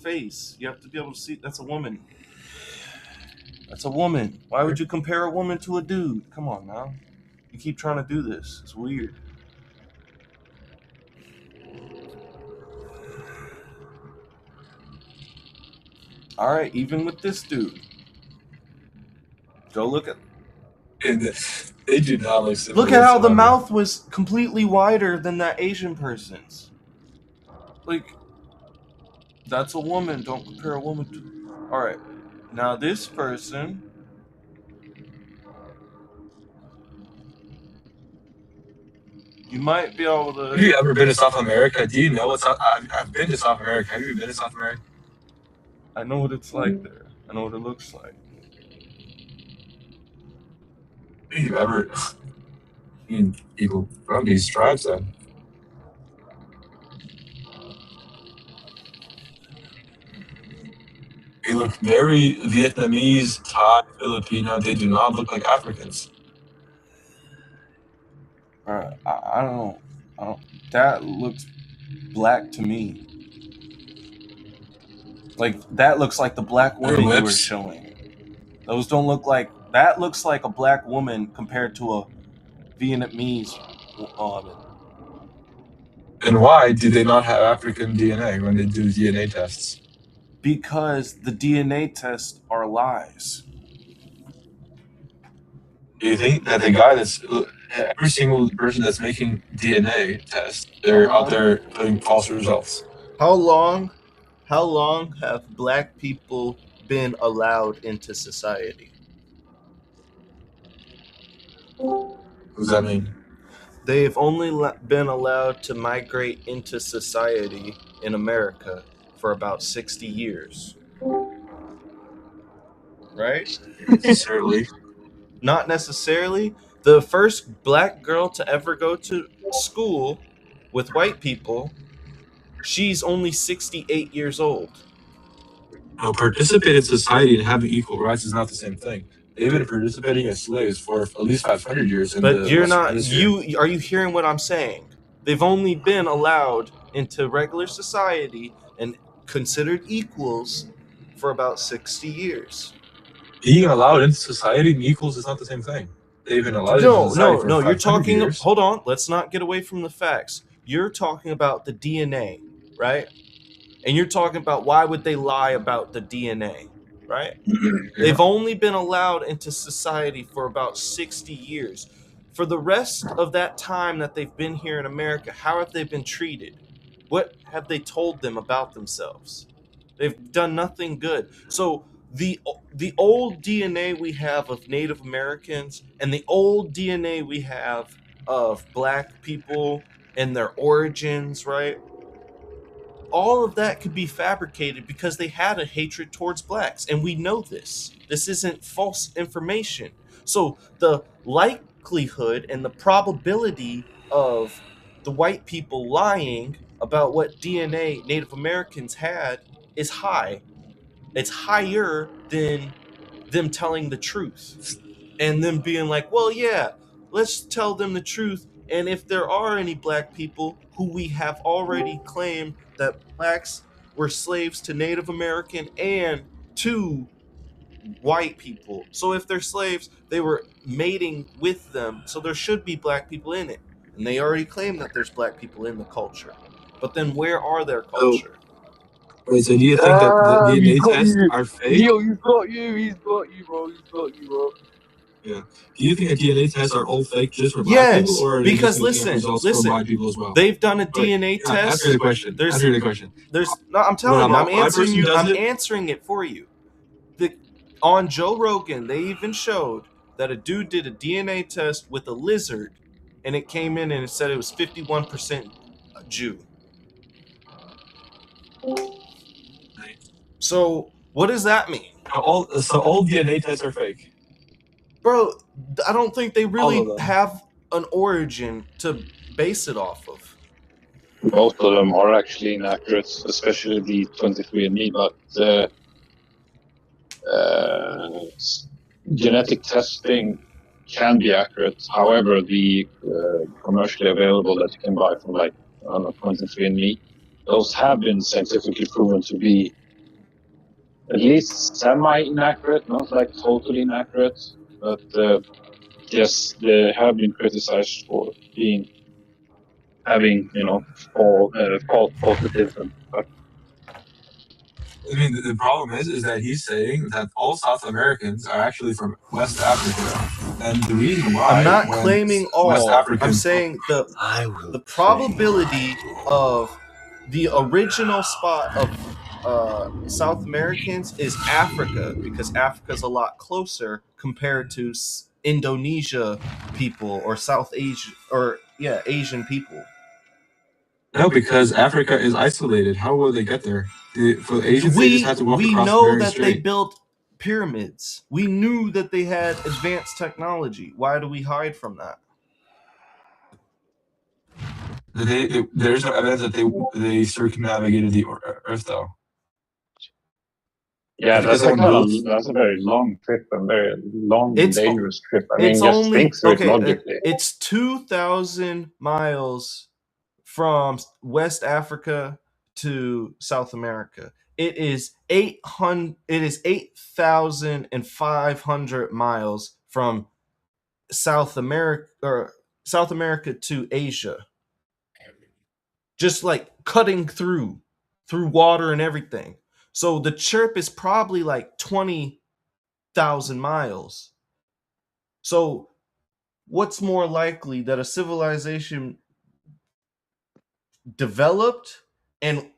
E: face. You have to be able to see. That's a woman. That's a woman. Why would you compare a woman to a dude? Come on now. You keep trying to do this. It's weird. All right, even with this dude. Go look at.
D: And they do not look similar.
E: Look at how the
D: whatsoever.
E: mouth was completely wider than that Asian person's. Like, that's a woman. Don't compare a woman to. All right, now this person. You might be able
D: Have you
E: to.
D: ever been to South America? Do you know what's South? I've been to South America. Have you been to South America?
E: I know what it's like there. I know what it looks like.
D: Have you ever seen people from these tribes then? They look very Vietnamese, Thai, Filipino. They do not look like Africans.
E: All right, I don't. That looks black to me. Like that looks like the black woman you were
D: lips.
E: showing. Those don't look like. That looks like a black woman compared to a Vietnamese woman.
D: And why do they not have African DNA when they do DNA tests?
E: Because the DNA tests are lies.
D: Do you think that the guy that's every single person that's making DNA tests, they're out there putting false results?
E: How long have black people been allowed into society?
D: What does that mean?
E: They've only been allowed to migrate into society in America for about 60 years. Right?
D: Necessarily.
E: Not necessarily. The first black girl to ever go to school with white people, she's only 68 years old.
D: No, participate in society and having equal rights is not the same thing. They've been participating as slaves for at least 500 years.
E: But you're not. Are you hearing what I'm saying? They've only been allowed into regular society and considered equals for about 60 years.
D: Being allowed into society and equals is not the same thing. they've been alive.
E: No,
D: in society for
E: you're
D: 500
E: talking.
D: years.
E: Hold on. Let's not get away from the facts. You're talking about the DNA, right? And you're talking about why would they lie about the DNA, right? They've only been allowed into society for about 60 years. For the rest of that time that they've been here in America, how have they been treated? What have they told them about themselves? They've done nothing good. So the old DNA we have of Native Americans and the old DNA we have of black people and their origins, right? All of that could be fabricated because they had a hatred towards blacks, and we know this. This isn't false information. So the likelihood and the probability of the white people lying about what DNA Native Americans had is high. It's higher than them telling the truth and them being like, well, yeah, let's tell them the truth. And if there are any black people who we have already claimed that blacks were slaves to Native American and to white people. So if they're slaves, they were mating with them. So there should be black people in it. And they already claim that there's black people in the culture. But then where are their culture?
D: Wait, so do you think that the DNA tests are fake?
C: Yo, he's got you, bro.
D: Do you think that DNA tests are all fake just for black
E: Yes,
D: people, or are they
E: because
D: just looking at
E: listen,
D: results for white people as well?
E: They've done a DNA test.
D: Answer the question. Answer the question.
E: There's no, I'm telling you,
D: my
E: I'm answering
D: person
E: you.
D: does
E: I'm
D: it.
E: answering it for you. On Joe Rogan, they even showed that a dude did a DNA test with a lizard, and it came in and it said it was 51% Jew. So what does that mean?
D: So all DNA tests are fake.
E: Bro, I don't think they
C: All
E: really
C: of them.
E: have an origin to base it off of.
F: Most of them are actually inaccurate, especially the 23andMe, but genetic testing can be accurate. However, the commercially available that you can buy from 23andMe, those have been scientifically proven to be at least semi-inaccurate, not like totally inaccurate, but yes, they have been criticized for having false positives.
D: I mean, the problem is that he's saying that all South Americans are actually from West Africa, and the reason why
E: I'm not
D: when
E: claiming all.
D: West Africans,
E: I'm saying the probability of the original spot of South Americans is Africa, because Africa's a lot closer compared to Indonesia people or South Asia or Asian people.
D: No, because Africa is isolated. How will they get there? For the Asians, they just have to walk
E: We
D: across
E: know
D: Bering
E: that they
D: Strait.
E: built pyramids. We knew that they had advanced technology. Why do we hide from that?
D: There's no evidence that they circumnavigated the Earth, though.
F: Yeah,
D: Because
F: that's a very long trip and very long, dangerous trip. I mean,
E: It's
F: just
E: only
F: think through it logically.
E: it's 2,000 miles from West Africa to South America. It is 8,500 miles from South America to Asia. Just like cutting through water and everything. So the trip is probably like 20,000 miles. So what's more likely, that a civilization developed and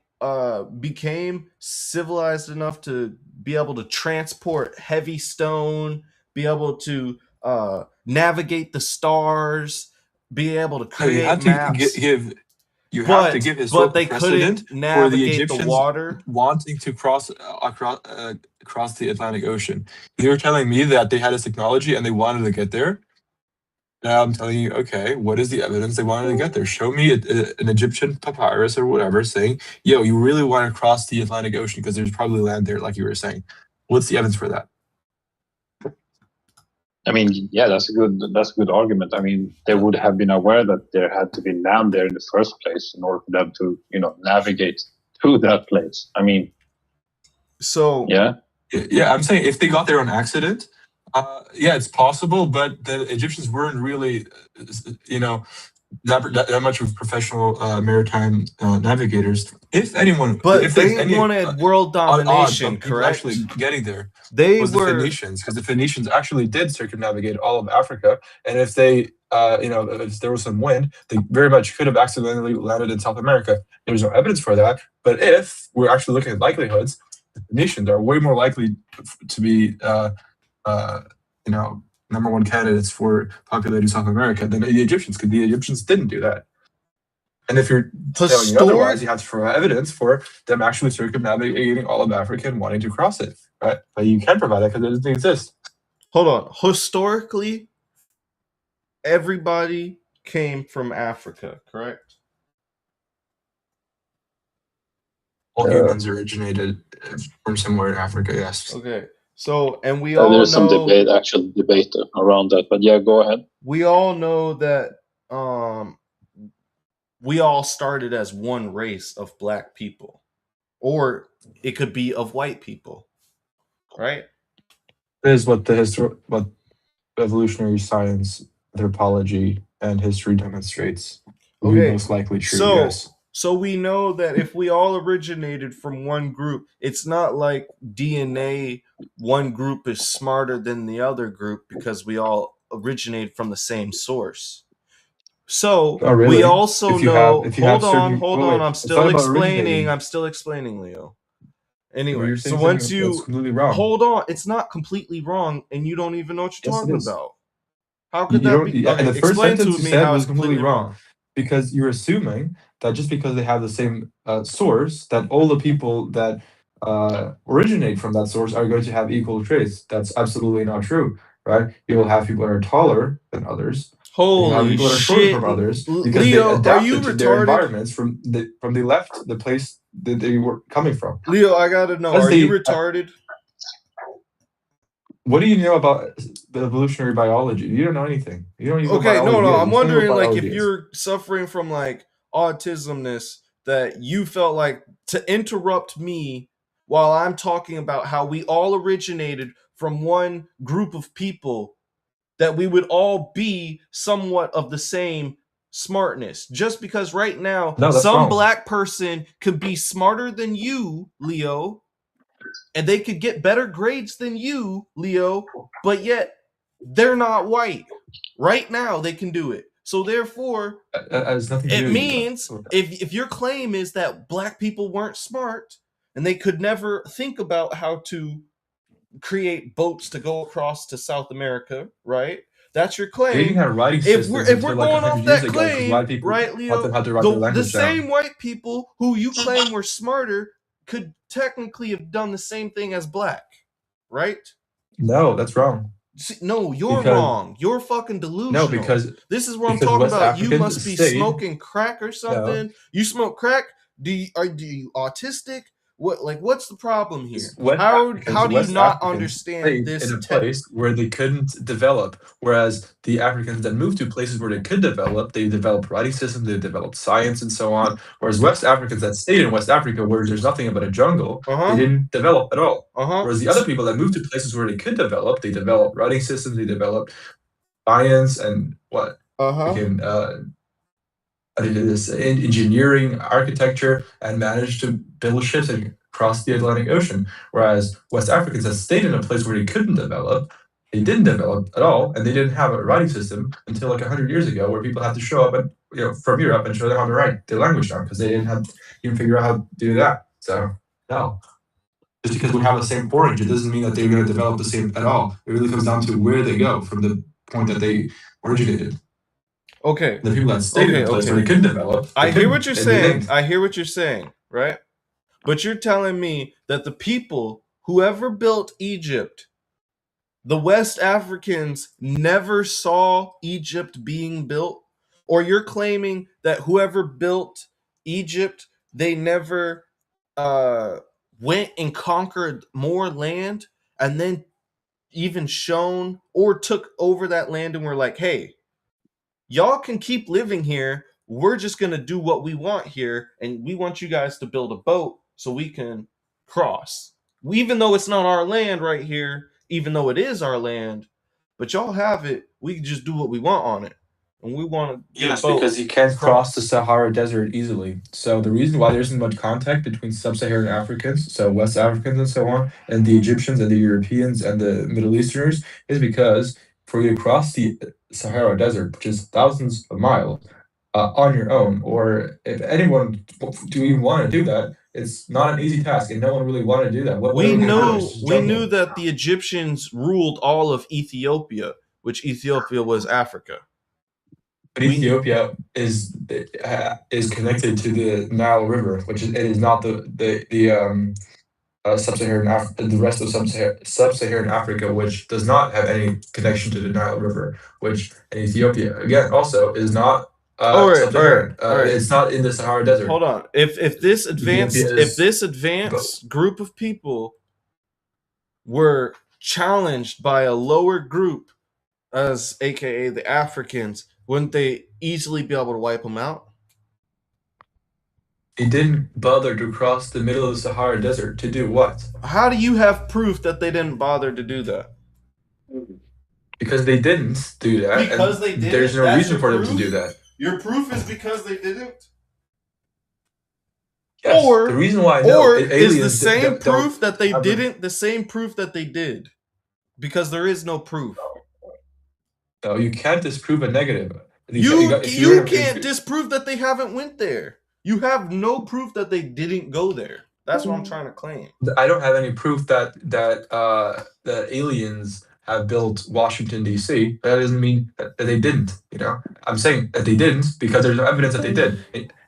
E: became civilized enough to be able to transport heavy stone, be able to navigate the stars, be able to create maps?
D: You have to give historical
E: they
D: precedent
E: couldn't
D: for the
E: navigate
D: Egyptians
E: the water.
D: wanting to cross across the Atlantic Ocean. You were telling me that they had this technology and they wanted to get there. Now I'm telling you, okay, what is the evidence they wanted to get there? Show me an Egyptian papyrus or whatever saying, yo, you really want to cross the Atlantic Ocean because there's probably land there, like you were saying. What's the evidence for that?
F: I mean, yeah, that's a good argument. I mean, they would have been aware that there had to be land there in the first place in order for them to, navigate to that place. I mean,
E: so
F: yeah,
D: I'm saying if they got there on accident, Yeah, it's possible, but the Egyptians weren't really, you know, that much of professional maritime navigators. If anyone,
E: But
D: if there's
E: they
D: any
E: wanted world
D: odds
E: domination,
D: of people
E: correct?
D: actually getting there,
E: They
D: was the
E: were
D: Phoenicians, because the Phoenicians actually did circumnavigate all of Africa, and if they, if there was some wind, they very much could have accidentally landed in South America. There's no evidence for that, but if we're actually looking at likelihoods, the Phoenicians are way more likely to be, uh, you know, number one candidates for populating South America than the Egyptians, because the Egyptians didn't do that. And if you're telling me otherwise, you have to provide evidence for them actually circumnavigating all of Africa and wanting to cross it, right? But you can't provide that because it doesn't exist.
E: Hold on. Historically, everybody came from Africa, correct?
D: All humans originated from somewhere in Africa, yes.
E: Okay. So, and we all
F: There's some
E: know
F: actual debate around that. But yeah, go ahead.
E: we all know that we all started as one race of black people, or it could be of white people, right?
D: That is what what evolutionary science, anthropology, and history demonstrates. Would be
E: Okay.
D: most likely true,
E: So,
D: yes.
E: so we know that if we all originated from one group, it's not like DNA, one group is smarter than the other group because we all originate from the same source. So
D: Oh, really?
E: we also
D: If you have-
E: know.
D: if you have certain-
E: Hold
D: wait,
E: on. I'm
D: it's
E: still
D: not about
E: explaining.
D: originating.
E: I'm still explaining, Leo. Anyway,
D: You're
E: so
D: saying
E: once
D: something
E: you
D: that's completely wrong.
E: hold on, it's not completely wrong, and you don't even know what you're
D: Yes, it
E: talking
D: is.
E: about. How
D: You
E: could that
D: don't,
E: be?
D: yeah,
E: Okay,
D: and the first
E: explain
D: sentence
E: to
D: you
E: me
D: said
E: how
D: was
E: it's
D: completely wrong, because you're assuming that just because they have the same source, that all the people that originate from that source are going to have equal traits. That's absolutely not true, right? You will have people that are taller than others. You have
E: Holy
D: people that are shorter
E: shit,
D: from others because
E: Leo,
D: they
E: are you
D: adapted to their
E: retarded?
D: environments from the left, the place that they were coming from.
E: Leo, I gotta know,
D: As
E: are you
D: they,
E: retarded?
D: what do you know about the evolutionary biology? You don't know anything. You don't even know
E: Okay,
D: biology
E: no,
D: is.
E: I'm
D: You don't know what
E: wondering, like,
D: biology
E: if
D: is.
E: you're suffering from like autismness, that you felt like to interrupt me while I'm talking about how we all originated from one group of people, that we would all be somewhat of the same smartness. Just because right now
D: No, that's
E: some
D: wrong.
E: black person could be smarter than you, Leo, and they could get better grades than you, Leo, but yet they're not white. Right now they can do it. So therefore,
D: That has nothing to do
E: it
D: with
E: means if your claim is that black people weren't smart and they could never think about how to create boats to go across to South America, right? That's your
D: They didn't
E: claim.
D: have writing
E: If
D: systems
E: we're
D: until like
E: going
D: 100
E: off
D: years
E: that
D: ago, because
E: claim,
D: white people
E: right,
D: taught
E: Leo,
D: them how to write their
E: the
D: language down.
E: same white people who you claim were smarter could technically have done the same thing as black, right?
D: No, that's wrong.
E: See, no, you're
D: Because-
E: wrong. You're fucking delusional.
D: No, because
E: this is what I'm
D: because
E: talking
D: West
E: about. You
D: African
E: must be
D: state-
E: smoking crack or something. You smoke crack? Do you autistic? What's the problem here?
D: West
E: How
D: Africans-
E: do you
D: West
E: not
D: Africans
E: understand
D: stayed
E: this?
D: in a place where they couldn't develop, whereas the Africans that moved to places where they could develop, they developed writing systems, they developed science, and so on. Whereas West Africans that stayed in West Africa, where there's nothing but a jungle, they didn't develop at all. Whereas the other people that moved to places where they could develop, they developed writing systems, they developed science, and what? Became, they did this engineering, architecture, and managed to build ships and cross the Atlantic Ocean. Whereas West Africans that stayed in a place where they couldn't develop, they didn't develop at all, and they didn't have a writing system until like 100 years ago, where people had to show up and from Europe and show them how to write their language down, because they didn't even figure out how to do that. So no. Just because we have the same origin doesn't mean that they're going to develop the same at all. It really comes down to where they go from the point that they originated.
E: Okay.
D: The people that stayed in a place where they couldn't develop.
E: I hear what you're
D: they
E: saying.
D: didn't.
E: I hear what you're saying, right? But you're telling me that the people, whoever built Egypt, the West Africans never saw Egypt being built? Or you're claiming that whoever built Egypt, they never went and conquered more land and then even shown or took over that land and were like, hey, y'all can keep living here. We're just going to do what we want here. And we want you guys to build a boat so we can cross. Even though it's not our land right here, even though it is our land, but y'all have it. We can just do what we want on it, and we want to.
D: Yes, because you can't cross the Sahara Desert easily. So the reason why there isn't much contact between sub-Saharan Africans, so West Africans and so on, and the Egyptians and the Europeans and the Middle Easterners is because for you to cross the Sahara Desert, which is thousands of miles, on your own, or if anyone do even want to do that, it's not an easy task, and no one really wanted to do that. What
E: We
D: would
E: know
D: happen is
E: we
D: jungle.
E: knew that the Egyptians ruled all of Ethiopia, which Ethiopia was Africa.
D: But Ethiopia is connected to the Nile River, which is, it is not sub-Saharan the rest of sub-Saharan Africa, which does not have any connection to the Nile River, which in Ethiopia again also is not sub-Saharan.
E: all right.
D: It's not in the Sahara Desert.
E: Hold on. If this advanced
D: Ethiopia is
E: group of people were challenged by a lower group, as AKA the Africans, wouldn't they easily be able to wipe them out?
D: They didn't bother to cross the middle of the Sahara Desert to do what?
E: How do you have proof that they didn't bother to do that?
D: Because they didn't do that.
E: Because
D: and
E: they didn't?
D: There's no
E: That's
D: reason
E: your
D: for them
E: proof?
D: to do that.
E: Your proof is because they didn't?
D: Yes,
E: Or-
D: the reason why I know
E: Or is the
D: aliens
E: same
D: don't
E: proof that they
D: have
E: didn't the same proof that they did? Because there is no proof.
D: No, you can't disprove a negative.
E: You can't disprove that they haven't went there. You have no proof that they didn't go there. That's what I'm trying to claim.
D: I don't have any proof that the aliens have built Washington D.C. That doesn't mean that they didn't. You know, I'm saying that they didn't because there's no evidence that they did.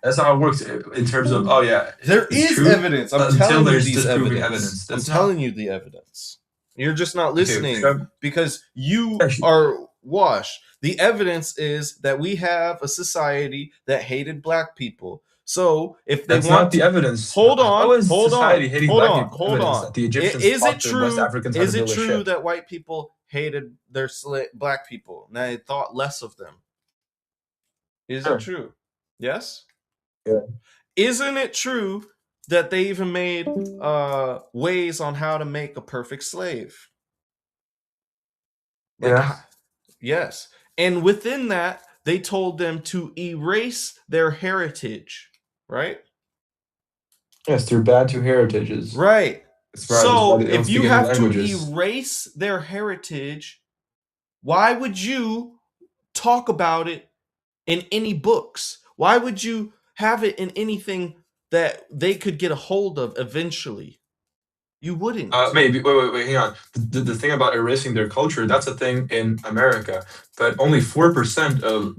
D: That's not how it works in terms of
E: There
D: It's
E: is
D: true
E: evidence. I'm
D: until
E: telling you
D: there's
E: these
D: disproving
E: evidence.
D: evidence.
E: I'm
D: That's
E: telling you the evidence. You're just not listening
D: Okay,
E: because you
D: Actually-
E: are washed. The evidence is that we have a society that hated black people. So if they
D: that's
E: want
D: not the evidence.
E: hold on,
D: How is
E: hold
D: society
E: on,
D: hating
E: hold
D: black
E: on,
D: people
E: hold
D: evidence
E: on.
D: that the Egyptians
E: Is
D: taught
E: it
D: the
E: true?
D: West Africans how
E: Is
D: to
E: it
D: build a
E: true
D: ship?
E: that white people hated their black people? Now they thought less of them. Is
D: Sure.
E: it true? Yes.
D: Yeah.
E: Isn't it true that they even made ways on how to make a perfect slave?
D: Yeah.
E: Yes. And within that, they told them to erase their heritage, right?
D: Yes, they're Bantu heritages.
E: Right.
D: That's right,
E: So
D: that's why they don't
E: if you
D: speak any
E: have to
D: languages.
E: erase their heritage, why would you talk about it in any books? Why would you have it in anything that they could get a hold of eventually? You wouldn't.
D: Maybe wait, hang on. The thing about erasing their culture, that's a thing in America. But only 4% of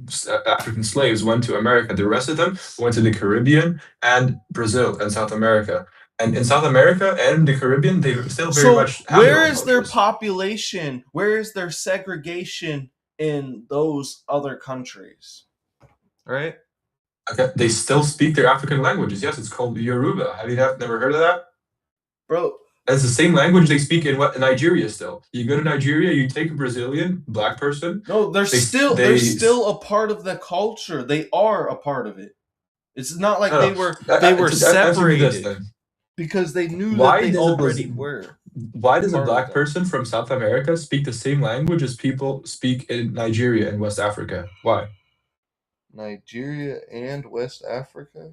D: African slaves went to America. The rest of them went to the Caribbean and Brazil and South America. And in South America and the Caribbean, they still very much have
E: where
D: their own
E: is their
D: cultures.
E: population? Where is their segregation in those other countries? Right?
D: Okay, they still speak their African languages. Yes, it's called Yoruba. Have you never heard of that?
E: Bro,
D: That's the same language they speak in Nigeria still. You go to Nigeria, you take a Brazilian black person.
E: no, they're
D: They-
E: still
D: they-
E: they're still a part of the culture. They are a part of it. It's not like
D: No,
E: they
D: no.
E: were
D: Answer me this
E: separated
D: then.
E: because they knew
D: Why
E: that they
D: does a
E: already
D: Brazil-
E: were.
D: Why does a
E: Part of
D: black
E: that.
D: person from South America speak the same language as people speak in Nigeria and West Africa? Why?
E: Nigeria and West Africa?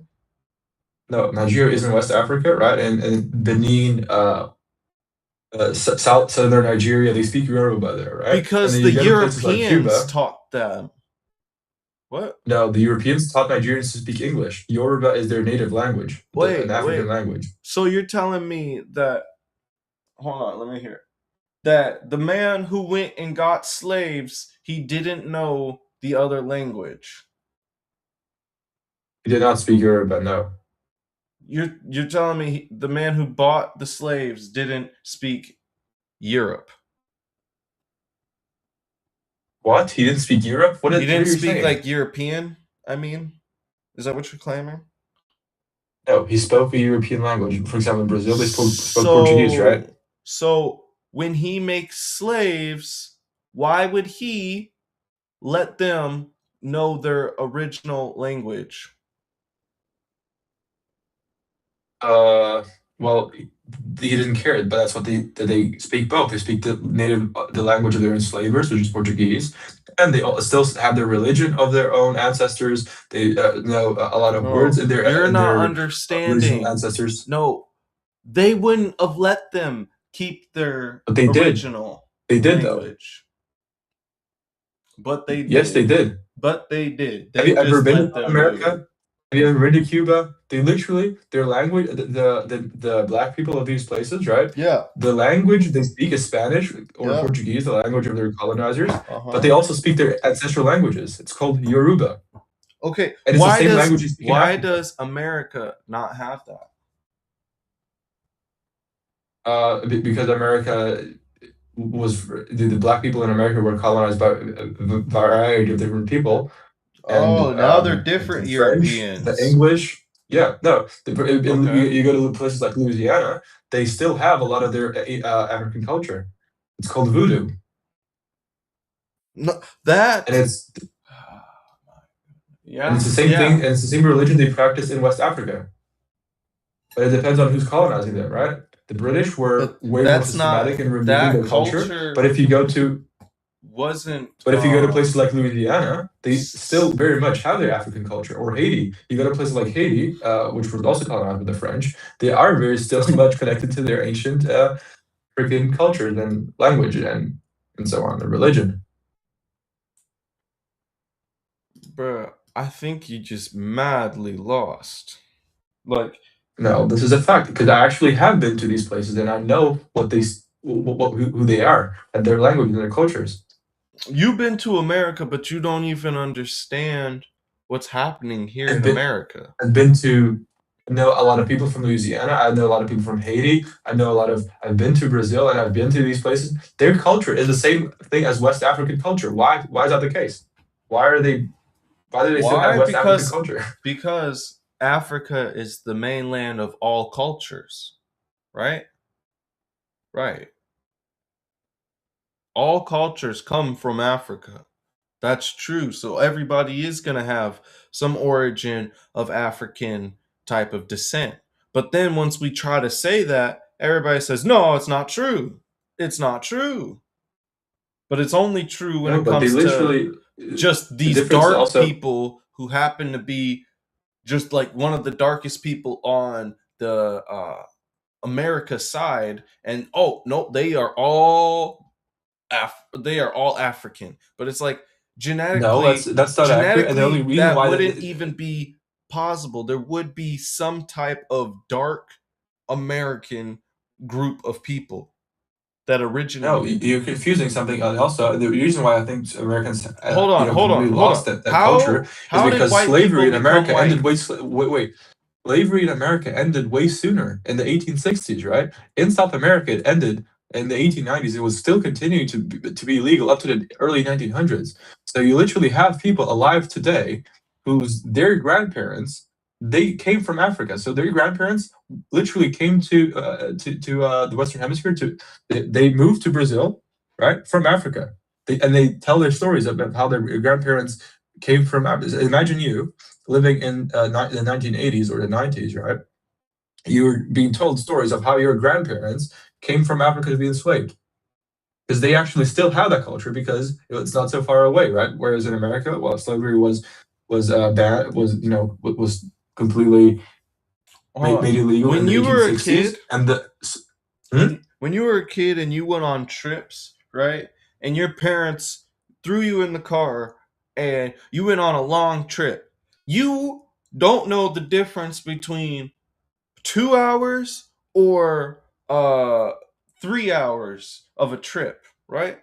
D: No, Nigeria isn't West Africa, right? And Benin, southern Nigeria, they speak Yoruba there, right?
E: Because
D: And
E: the
D: then you go to places like
E: Europeans
D: Cuba.
E: taught them. What?
D: No, the Europeans taught Nigerians to speak English. Yoruba is their native language, an African language.
E: So you're telling me that hold on, let me hear. That the man who went and got slaves, he didn't know the other language.
D: He did not speak Yoruba, no.
E: You're telling me the man who bought the slaves didn't speak Europe.
D: What? He didn't speak Europe?
E: He didn't
D: what are you
E: speak
D: saying?
E: like European, I mean? Is that what you're claiming?
D: No, he spoke a European language. For example, in Brazil, they spoke Portuguese, right?
E: So when he makes slaves, why would he let them know their original language?
D: Well, he didn't care, but that's what they speak both. They speak the language of their enslavers, which is Portuguese, and they still have their religion of their own ancestors. They know a lot of words
E: No,
D: in their
E: you're not
D: original
E: understanding.
D: ancestors.
E: No, they wouldn't have let them keep their
D: But they did.
E: original
D: They did though.
E: language. But they did.
D: Yes, they did.
E: But they did.
D: Have
E: They
D: you ever
E: just
D: been
E: let
D: to
E: them
D: America?
E: do it.
D: Have you ever been to Cuba? They literally, their language, the black people of these places, right?
E: Yeah.
D: The language they speak is Spanish or
E: Yeah.
D: Portuguese, the language of their colonizers,
E: Uh-huh.
D: but they also speak their ancestral languages. It's called Yoruba.
E: Okay.
D: And it's the same language you speak in
E: why
D: Africa.
E: does America not have that?
D: Because America was the black people in America were colonized by a variety of different people.
E: Oh, now they're different
D: the French,
E: Europeans.
D: the English, yeah, no.
E: Okay.
D: You go to places like Louisiana, they still have a lot of their African culture. It's called voodoo,
E: No, that.
D: and it's
E: Yeah.
D: and it's the same thing, and it's the same religion they practice in West Africa. But it depends on who's colonizing them, right? The British were
E: But
D: way more
E: that's not-
D: systematic in removing
E: that
D: their culture.
E: culture
D: But if you go to places like Louisiana, they still very much have their African culture. Or Haiti, you go to places like Haiti, which was also colonized by the French, they are very still much connected to their ancient African cultures and language and so on, and religion.
E: Bruh, I think you just madly lost. Like,
D: No, this is a fact because I actually have been to these places and I know who they are and their language and their cultures.
E: you've been to America, but you don't even understand what's happening here
D: I've
E: in
D: been-
E: America.
D: I've been to know a lot of people from Louisiana. I know a lot of people from Haiti. I've been to Brazil and I've been to these places. Their culture is the same thing as West African culture. Why is that the case? Why do they still
E: Why?
D: have West
E: Because-
D: African culture?
E: Because Africa is the mainland of all cultures, right? Right. All cultures come from Africa. That's true. So everybody is going to have some origin of African type of descent. But then once we try to say that, everybody says, no, it's not true. It's not true. But it's only true when
D: No,
E: it
D: but they
E: comes to
D: literally
E: just these
D: difference
E: dark
D: also-
E: people who happen to be just like one of the darkest people on the America side, and oh no, they are all African. But it's like genetically,
D: No, that's not accurate. And the only reason
E: that
D: why
E: wouldn't even be possible. There would be some type of dark American group of people that
D: no,
E: originated.
D: you're confusing something. Also, the reason why I think Americans
E: Hold on.
D: completely lost that culture
E: How
D: is
E: did
D: because
E: white
D: slavery in
E: people
D: America
E: become
D: ended
E: white?
D: wait. Slavery in America ended way sooner in the 1860s, right? In South America, it ended in the 1890s. It was still continuing to be legal up to the early 1900s. So you literally have people alive today their grandparents, they came from Africa. So their grandparents literally came to the Western Hemisphere. They moved to Brazil, right, from Africa. They tell their stories about how their grandparents came from Africa. Imagine you living in the 1980s or the 90s, right? You're being told stories of how your grandparents came from Africa to be enslaved. Because they actually still have that culture because it's not so far away, right? Whereas in America, well, slavery was bad, was completely made illegal
E: When
D: in the
E: you were a
D: 1860s.
E: kid,
D: And
E: when you were a kid and you went on trips, right? And your parents threw you in the car and you went on a long trip. You don't know the difference between 2 hours or 3 hours of a trip, right?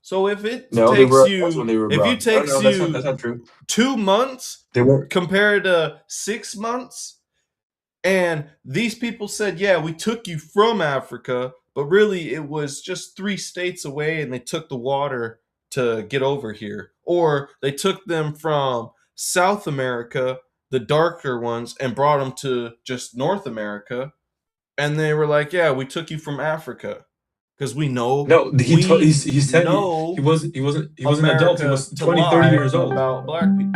E: So if it
D: no,
E: takes
D: when
E: you
D: they were
E: if
D: brown.
E: it takes
D: no,
E: you
D: that's not true.
E: 2 months
D: They weren't.
E: compared to 6 months, and these people said, yeah, we took you from Africa, but really it was just 3 states away and they took the water to get over here. Or they took them from South America, the darker ones, and brought them to just North America. And they were like, yeah, we took you from Africa. Because we know.
D: No, he said
E: know
D: he wasn't an adult. He was
E: America
D: 20, 30 years
E: lie
D: old.
E: about black people.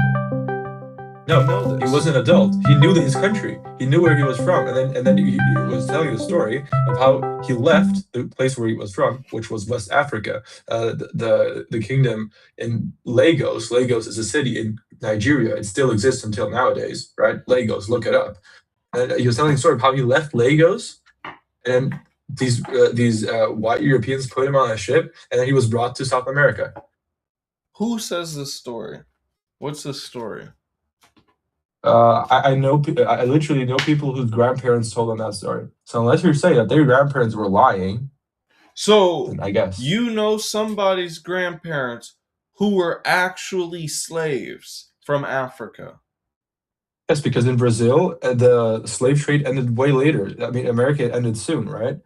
D: No,
E: You know
D: he
E: this.
D: was an adult. He knew his country. He knew where he was from, and then he was telling the story of how he left the place where he was from, which was West Africa, the kingdom in Lagos. Lagos is a city in Nigeria. It still exists until nowadays, right? Lagos, look it up. And he was telling the story of how he left Lagos, and these white Europeans put him on a ship, and then he was brought to South America.
E: Who says this story? What's this story?
D: I know, I literally know people whose grandparents told them that story. So unless you're saying that their grandparents were lying,
E: So
D: then I guess.
E: you know somebody's grandparents who were actually slaves from Africa.
D: Yes, because in Brazil, the slave trade ended way later. I mean, America ended soon, right?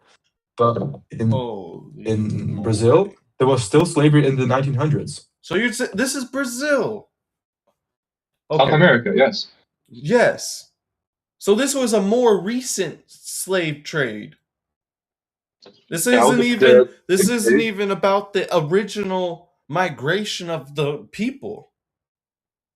D: But in Brazil, there was still slavery in the 1900s.
E: So you'd say this is Brazil.
F: South America, yes.
E: Yes. So this was a more recent slave trade. This isn't even about the original migration of the people.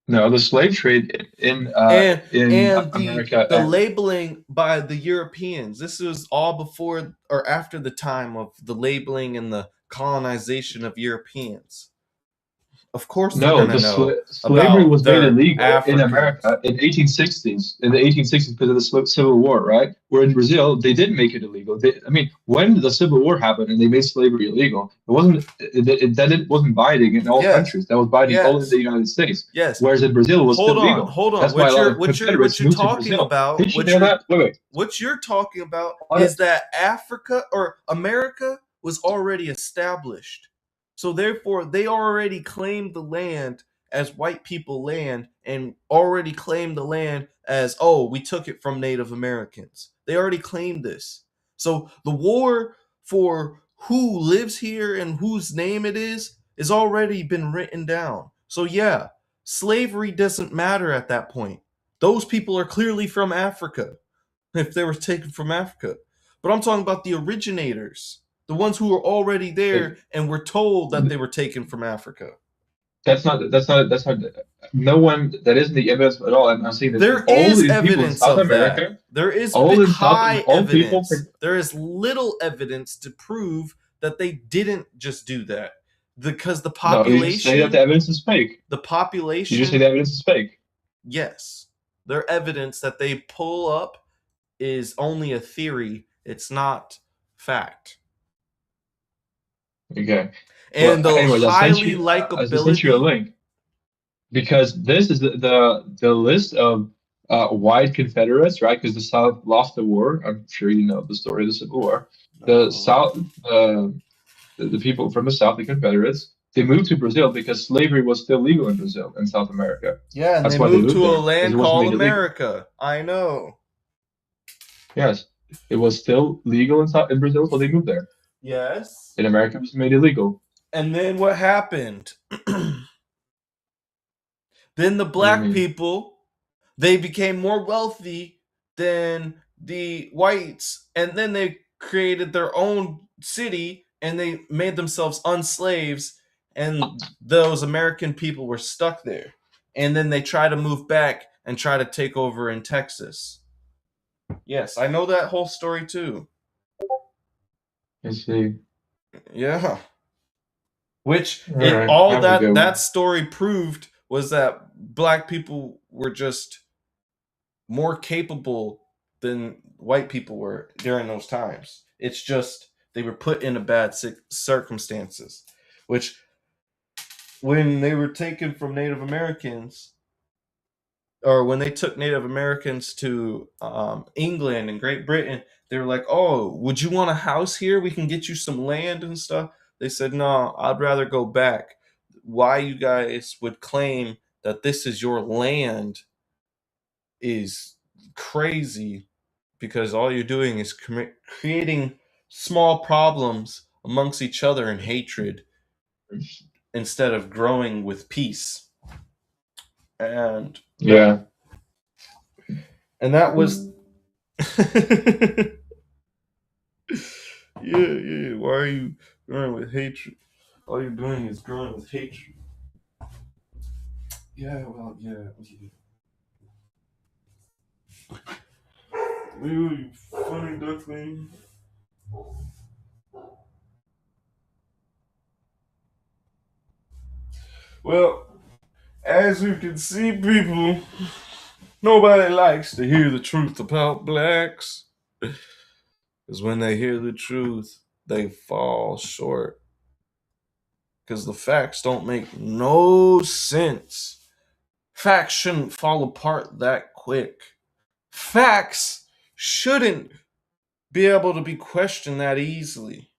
F: No, the slave trade in America
E: the labeling by the Europeans. This was all before or after the time of the labeling and the colonization of Europeans. Of course,
F: no, slavery was made illegal in America in 1860s. In the 1860s, because of the Civil War, right? Where in Brazil they did make it illegal. When the Civil War happened and they made slavery illegal, it wasn't binding in all countries. That was binding only in the United States.
E: Yes.
F: Whereas in Brazil, it was still legal.
E: Hold on.
F: That's
E: what
F: why
E: you're talking about? What you're talking about is that Africa or America was already established. So therefore, they already claimed the land as white people land and already claimed the land as, oh, we took it from Native Americans. They already claimed this. So the war for who lives here and whose name it is already been written down. So yeah, slavery doesn't matter at that point. Those people are clearly from Africa if they were taken from Africa. But I'm talking about the originators. The ones who were already there and were told that they were taken from Africa.
F: That's not. No one. That isn't the evidence at all. I'm saying that
E: there is evidence of America, that. There is high evidence. There is little evidence to prove that they didn't just do that because the population.
F: No, you just say that the evidence is fake.
E: The population.
F: You just say the evidence is fake.
E: Yes, their evidence that they pull up is only a theory. It's not fact.
F: Okay.
E: And highly likability.
F: I sent you a link because this is the list of white Confederates, right? Because the South lost the war. I'm sure you know the story of the Civil War. The South, the people from the South, the Confederates, they moved to Brazil because slavery was still legal in Brazil and South America.
E: Yeah, and they moved to a land called America. I know.
F: Yes, it was still legal in Brazil, so they moved there.
E: Yes.
F: In America, it was made illegal.
E: And then what happened? Then the black people, they became more wealthy than the whites, and then they created their own city, and they made themselves unslaves, and those American people were stuck there. And then they try to move back and try to take over in Texas. Yes, I know that whole story too.
F: I see.
E: Yeah. Which that story proved was that black people were just more capable than white people were during those times. It's just they were put in a bad circumstances, which when they were taken from Native Americans, or when they took Native Americans to England and Great Britain, they were like, oh, would you want a house here? We can get you some land and stuff. They said, no, I'd rather go back. Why you guys would claim that this is your land is crazy, because all you're doing is creating small problems amongst each other and hatred instead of growing with peace. And
F: yeah.
E: And that was yeah. Why are you growing with hatred? All you're doing is growing with hatred. Yeah, well, yeah.
A: You funny duckling. Well, as you can see, people, nobody likes to hear the truth about blacks. Because when they hear the truth, they fall short. Because the facts don't make no sense. Facts shouldn't fall apart that quick. Facts shouldn't be able to be questioned that easily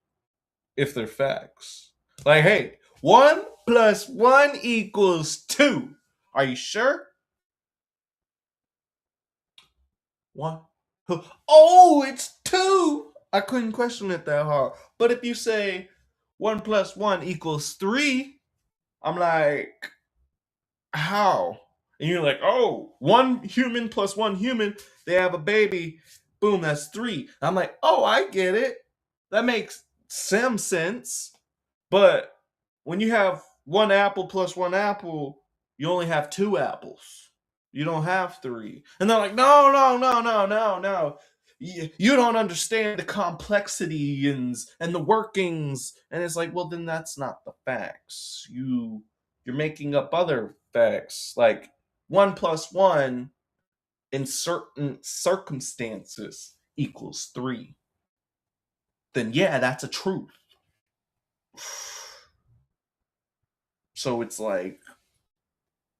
A: if they're facts. Like, hey, 1 + 1 = 2. Are you sure? 1. Oh, it's 2. I couldn't question it that hard. But if you say 1 + 1 = 3, I'm like, how? And you're like, oh, 1 human + 1 human, they have a baby. Boom, that's 3. I'm like, oh, I get it. That makes some sense. But when you have 1 apple + 1 apple, you only have 2 apples. You don't have 3. And they're like, no. You don't understand the complexity and the workings. And it's like, well, then that's not the facts. You're making up other facts. Like 1 + 1 in certain circumstances = 3. Then yeah, that's a truth. So it's like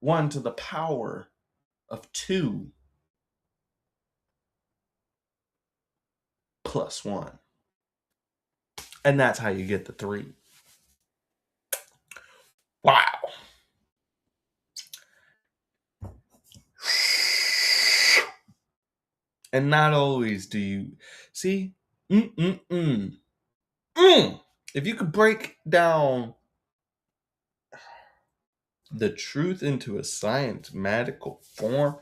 A: 1 to the power of 2 + 1. And that's how you get the 3. Wow. And not always do you see. If you could break down the truth into a scientific form,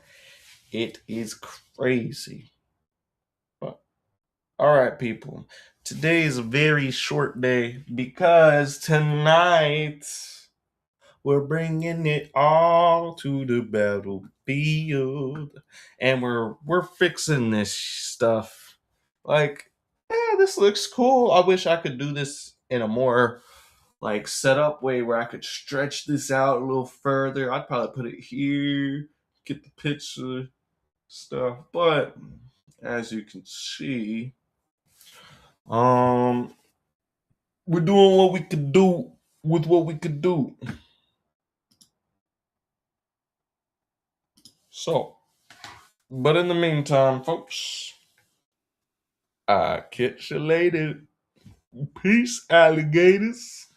A: it is crazy. But all right, people. Today is a very short day because tonight we're bringing it all to the battlefield, and we're fixing this stuff. Like, yeah, this looks cool. I wish I could do this in a more like set up way where I could stretch this out a little further. I'd probably put it here, get the picture stuff. But as you can see, we're doing what we could do with what we could do. So, but in the meantime, folks, I'll catch you later. Peace, alligators.